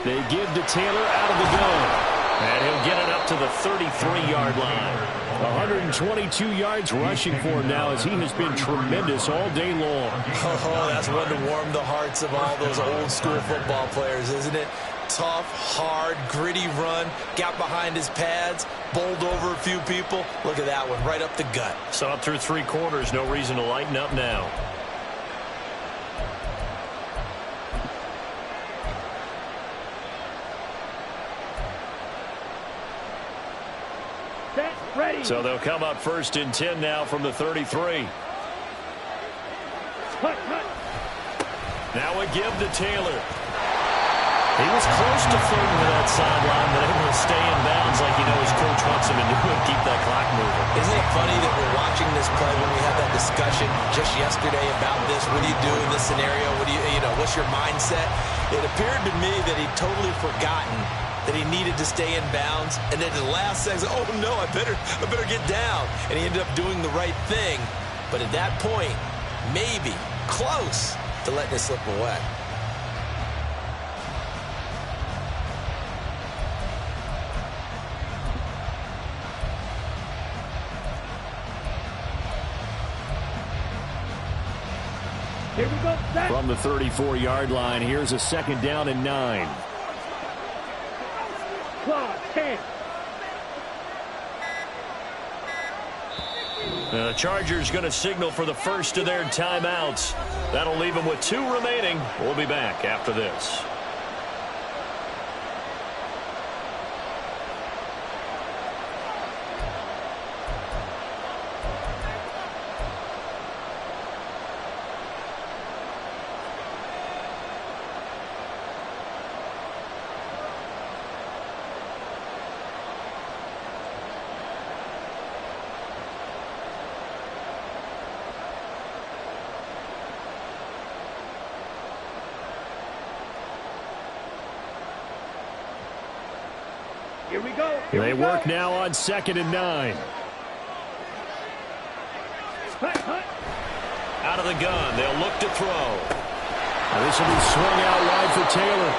They give to Taylor out of the gun. And he'll get it up to the 33-yard line. 122 yards rushing for him now as he has been tremendous all day long. Oh, that's one to warm the hearts of all those old-school football players, isn't it? Tough, hard, gritty run, got behind his pads, bowled over a few people. Look at that one, right up the gut. So up through 3 quarters, no reason to lighten up now. Set. Ready. So they'll come up 1st and 10 now from the 33. Hut, hut. Now a give to Taylor. He was close to flirting with that sideline, but able to stay in bounds like his coach wants him to do and keep that clock moving. Isn't it funny that we're watching this play when we had that discussion just yesterday about this? What do you do in this scenario? What do what's your mindset? It appeared to me that he'd totally forgotten that he needed to stay in bounds, and then at the last second, oh no, I better get down. And he ended up doing the right thing. But at that point, maybe close to letting it slip away. Here we go. Set. From the 34-yard line, here's a 2nd down and 9. Clock. 10. The Chargers going to signal for the first of their timeouts. That'll leave them with 2 remaining. We'll be back after this. Here we go. They work now on 2nd and 9. Hut, hut. Out of the gun, they'll look to throw. Now this will be swung out wide for Taylor.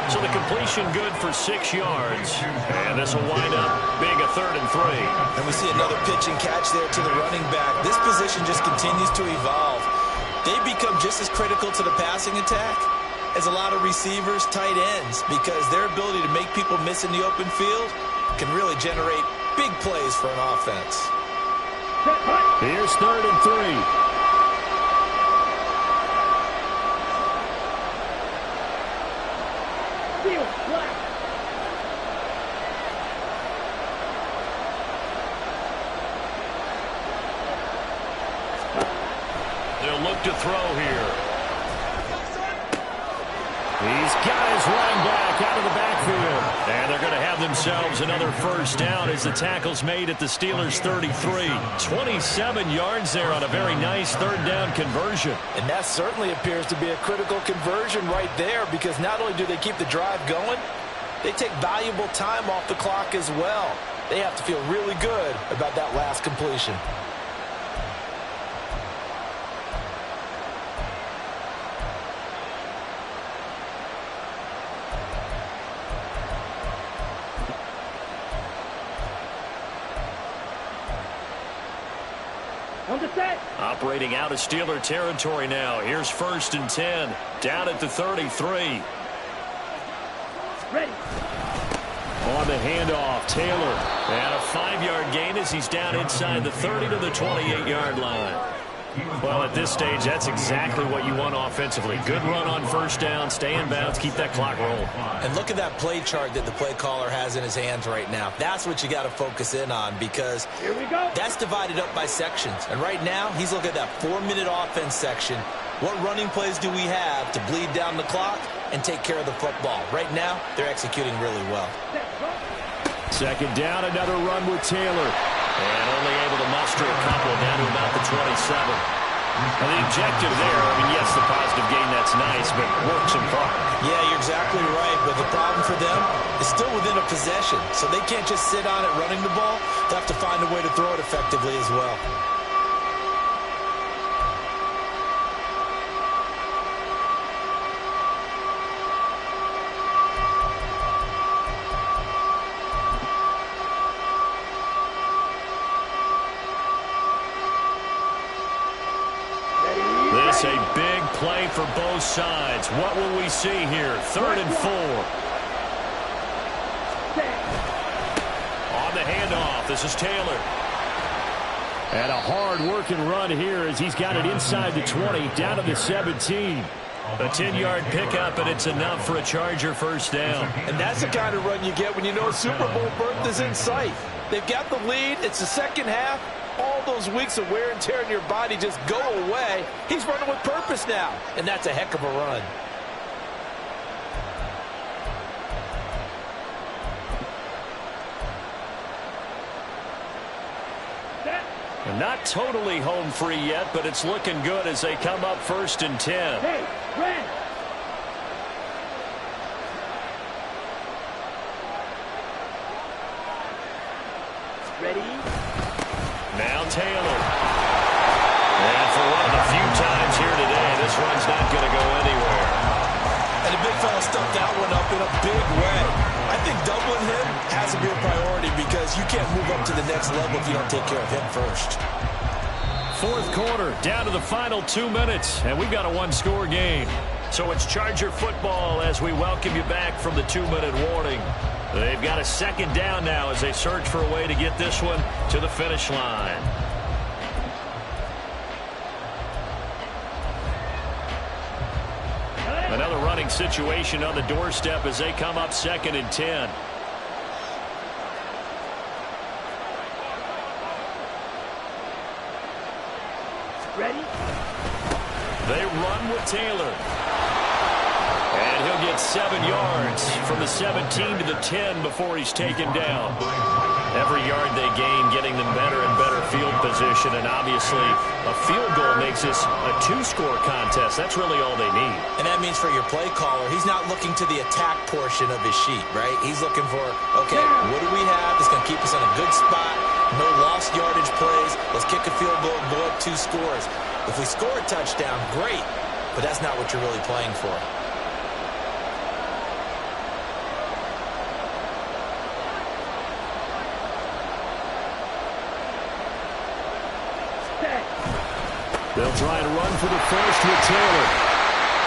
So the completion good for 6 yards. And this will wind up being a 3rd and 3. And we see another pitch and catch there to the running back. This position just continues to evolve. They become just as critical to the passing attack as a lot of receivers, tight ends, because their ability to make people miss in the open field can really generate big plays for an offense. Here's 3rd and 3. They'll look to throw here. He's got his running back out of the backfield. And they're going to have themselves another 1st down as the tackle's made at the Steelers' 33. 27 yards there on a very nice 3rd down conversion. And that certainly appears to be a critical conversion right there, because not only do they keep the drive going, they take valuable time off the clock as well. They have to feel really good about that last completion. Operating out of Steeler territory now. Here's 1st and 10. Down at the 33. Ready. On the handoff, Taylor. And a 5-yard gain as he's down inside the 30 to the 28-yard line. Well, at this stage, that's exactly what you want offensively. Good run on 1st down, stay in bounds, keep that clock rolling. And look at that play chart that the play caller has in his hands right now. That's what you got to focus in on, because here we go. That's divided up by sections. And right now, he's looking at that 4-minute offense section. What running plays do we have to bleed down the clock and take care of the football? Right now, they're executing really well. Second down, another run with Taylor. And only able to muster a couple down to about the 27. And the objective there, I mean, yes, the positive gain, that's nice, but works in part. Yeah, you're exactly right, but the problem for them is still within a possession, so they can't just sit on it running the ball. They have to find a way to throw it effectively as well. A big play for both sides. What will we see here? 3rd and 4. On the handoff, this is Taylor. And a hard-working run here as he's got it inside the 20, down to the 17. A 10-yard pickup, and it's enough for a Charger first down. And that's the kind of run you get when you know a Super Bowl berth is in sight. They've got the lead. It's the second half. All those weeks of wear and tear in your body just go away. He's running with purpose now, and that's a heck of a run. And not totally home free yet, but it's looking good as they come up 1st and 10. Hey, Ren! Ready? Now Taylor. And for one of the few times here today, this one's not going to go anywhere. And the big fella stuffed that one up in a big way. I think doubling him has to be a priority because you can't move up to the next level if you don't take care of him first. 4th quarter, down to the final 2 minutes, and we've got a one-score game. So it's Charger football as we welcome you back from the 2-minute warning. They've got a second down now as they search for a way to get this one to the finish line. Another running situation on the doorstep as they come up 2nd and 10. Ready? They run with Taylor. And he'll get 7 yards from the 17 to the 10 before he's taken down. Every yard they gain getting them better and better field position, and obviously a field goal makes this a 2-score contest. That's really all they need. And that means for your play caller, he's not looking to the attack portion of his sheet, right? He's looking for, okay, what do we have that's going to keep us in a good spot? No lost yardage plays. Let's kick a field goal and go up 2 scores. If we score a touchdown, great, but that's not what you're really playing for. They'll try to run for the first with Taylor.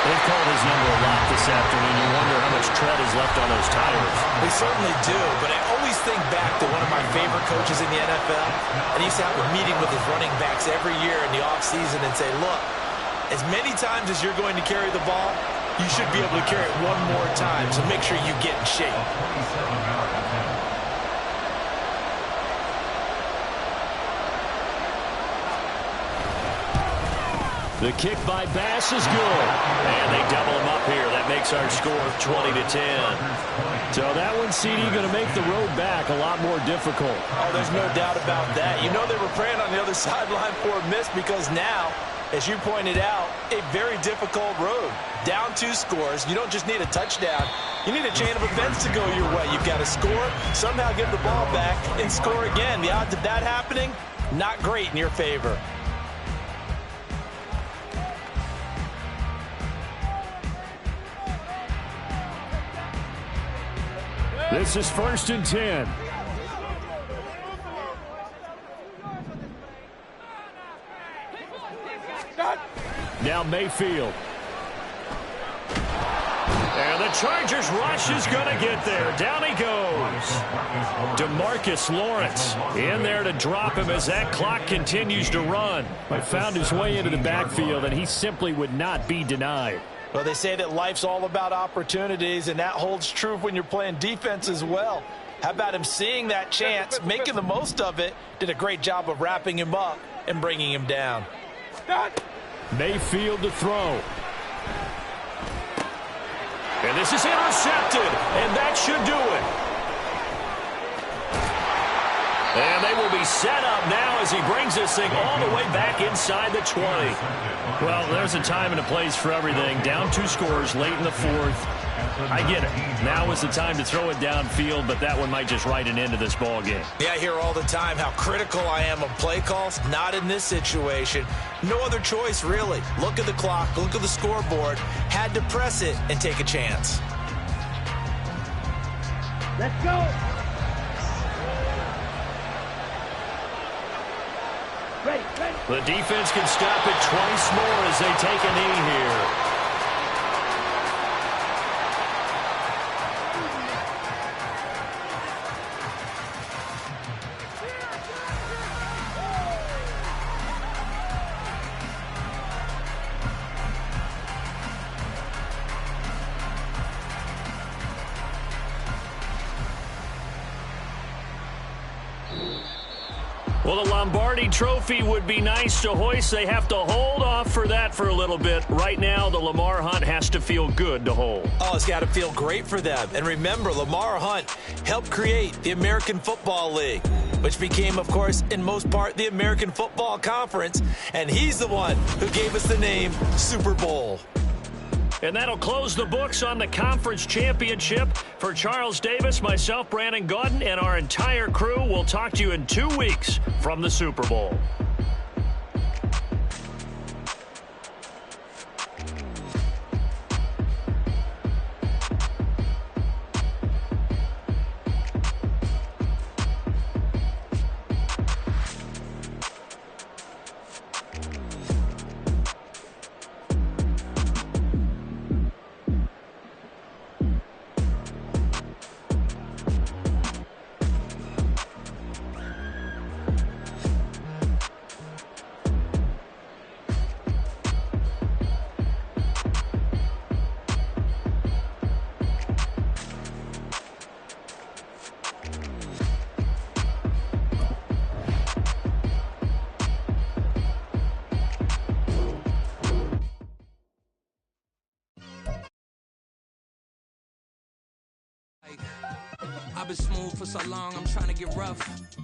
They've called his number a lot this afternoon. You wonder how much tread is left on those tires. They certainly do, but I always think back to one of my favorite coaches in the NFL, and he used to have a meeting with his running backs every year in the offseason and say, look, as many times as you're going to carry the ball, you should be able to carry it one more time, so make sure you get in shape. The kick by Bass is good. And they double him up here. That makes our score 20 to 10. So that one, CD, going to make the road back a lot more difficult. Oh, there's no doubt about that. You know they were praying on the other sideline for a miss because now, as you pointed out, a very difficult road. Down 2 scores. You don't just need a touchdown. You need a chain of events to go your way. You've got to score, somehow get the ball back, and score again. The odds of that happening, not great in your favor. This is 1st and 10. Now Mayfield. And the Chargers rush is going to get there. Down he goes. DeMarcus Lawrence in there to drop him as that clock continues to run. But found his way into the backfield, and he simply would not be denied. Well, they say that life's all about opportunities, and that holds true when you're playing defense as well. How about him seeing that chance, making the most of it, did a great job of wrapping him up and bringing him down. Mayfield to throw. And this is intercepted, and that should do it. And they will be set up now as he brings this thing all the way back inside the 20. Well, there's a time and a place for everything. Down 2 scores late in the 4th. I get it. Now is the time to throw it downfield, but that one might just write an end to this ball game. Yeah, I hear all the time how critical I am of play calls. Not in this situation. No other choice, really. Look at the clock. Look at the scoreboard. Had to press it and take a chance. Let's go. Ready. The defense can stop it twice more as they take a knee here. Well, the Lombardi Trophy would be nice to hoist. They have to hold off for that for a little bit. Right now, the Lamar Hunt has to feel good to hold. Oh, it's got to feel great for them. And remember, Lamar Hunt helped create the American Football League, which became, of course, in most part, the American Football Conference. And he's the one who gave us the name Super Bowl. And that'll close the books on the conference championship. For Charles Davis, myself, Brandon Gaudin, and our entire crew, we'll talk to you in 2 weeks from the Super Bowl. I've been smooth for so long, I'm trying to get rough.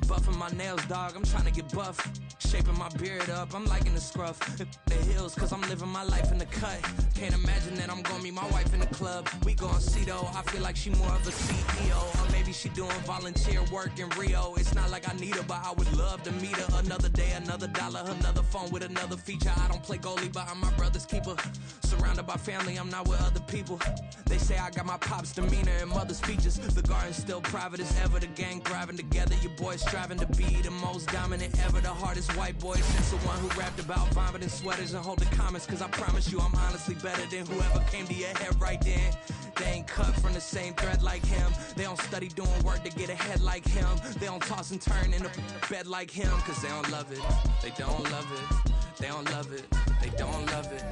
Buffing my nails, dog, I'm trying to get buff. Shaping my beard up, I'm liking the scruff. The hills, cause I'm living my life in the cut. Can't imagine that I'm gonna meet my wife in the club. We gon' see though, I feel like she more of a CEO. Or maybe she doing volunteer work in Rio. It's not like I need her, but I would love to meet her. Another day, another dollar, another phone with another feature. I don't play goalie, but I'm my brother's keeper. Surrounded by family, I'm not with other people. They say I got my pop's demeanor and mother's features. The garden's still private as ever. The gang thriving together. Your boys striving to be the most dominant ever. The hardest white boy since the one who rapped about vomiting sweaters and holding comments. Cause I promise you I'm honestly better than whoever came to your head right then. They ain't cut from the same thread like him. They don't study doing work to get ahead like him. They don't toss and turn in the bed like him. Cause they don't love it. They don't love it. They don't love it. They don't love it.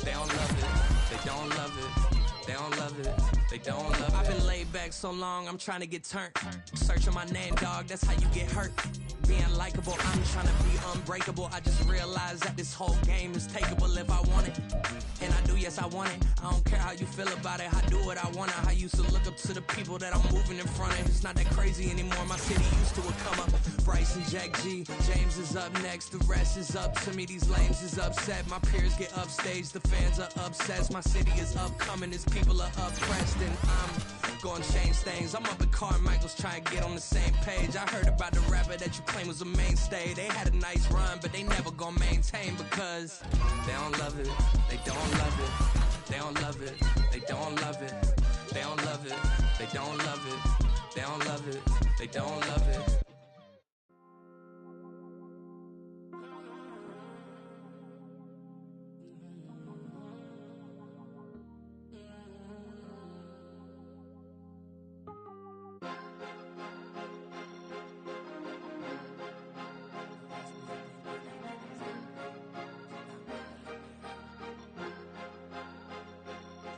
They don't love it. They don't love it. They don't love it. They don't love it. I've been laid back so long, I'm trying to get turned. Searching my name, dog, that's how you get hurt. Being likable, I'm trying to be unbreakable. I just realized that this whole game is takeable if I want it. And I do, yes, I want it. I don't care how you feel about it. I do what I want. I used to look up to the people that I'm moving in front of. It's not that crazy anymore. My city used to a come up. Bryce and Jack G. James is up next. The rest is up to me. These lames is upset. My peers get upstage. The fans are obsessed. My city is upcoming. His people are oppressed. And I'm gonna change things. I'm up at Carmichael's trying to get on the same page. I heard about the rapper that you claim was a mainstay. They had a nice run, but they never gonna maintain because they don't love it. They don't love it. They don't love it. They don't love it. They don't love it. They don't love it. They don't love it. They don't love it.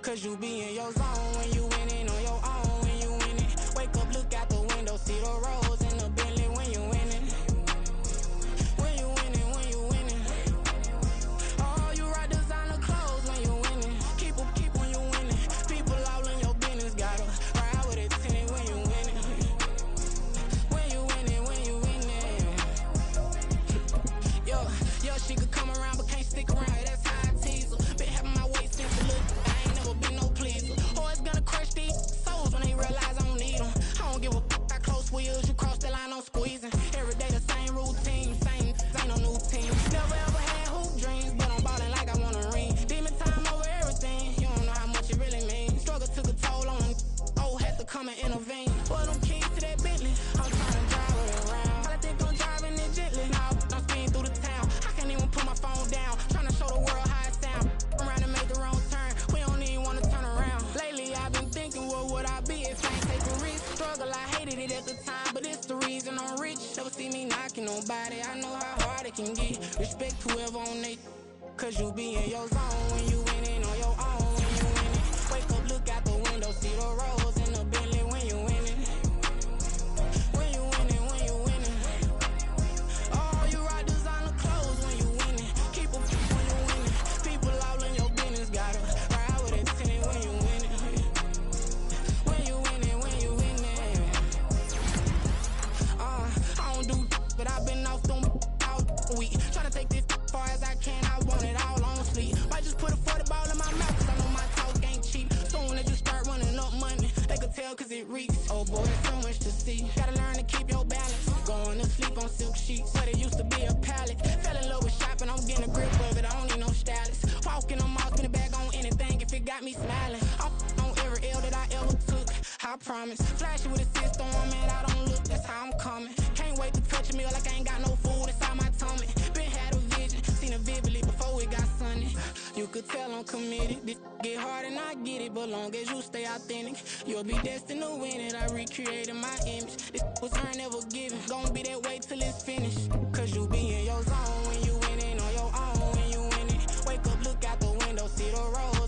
Cause you be in your zone when you winning on your own when you winning. Wake up, look out the window, see the rose in the Bentley when you winning. When you winning, when you winning. Oh, you ride can get. Respect whoever on they, cause you be in your zone when you winning on your own. When you winning, wake up, look out the window, see the rose in the Bentley when you winning. When you winning, when you winning. Oh, you rock designer clothes when you winning. Keep a when you winning. People all in your business, gotta ride with a tenant when you winning. When you winning, when you winning. I don't do, but I've been off them all week. Tryna take this far as I can, I want it all on sleep. Might just put a 40 ball in my mouth, cause I know my talk ain't cheap. Soon as you start running up money, they can tell cause it reeks. Oh boy, there's so much to see. Gotta learn to keep your balance. Going to sleep on silk sheets, but it used to be a pallet. Fell in love with shopping, I'm getting a grip of it, I don't need no stylist. Walking on mouth, spin a bag on anything if it got me smiling. I'm on every L that I ever took, I promise. Flashy with a system on, man, I don't look, that's how I'm coming. Can't wait to touch a meal like I ain't got no food inside my tummy. Been had a vision, seen it vividly before it got sunny. You could tell I'm committed. This get hard and I get it, but long as you stay authentic, you'll be destined to win it. I recreated my image. This was earned, never given. Gonna be that way till it's finished. Cause you be in your zone when you winning on your own. When you winning, wake up, look out the window, see the road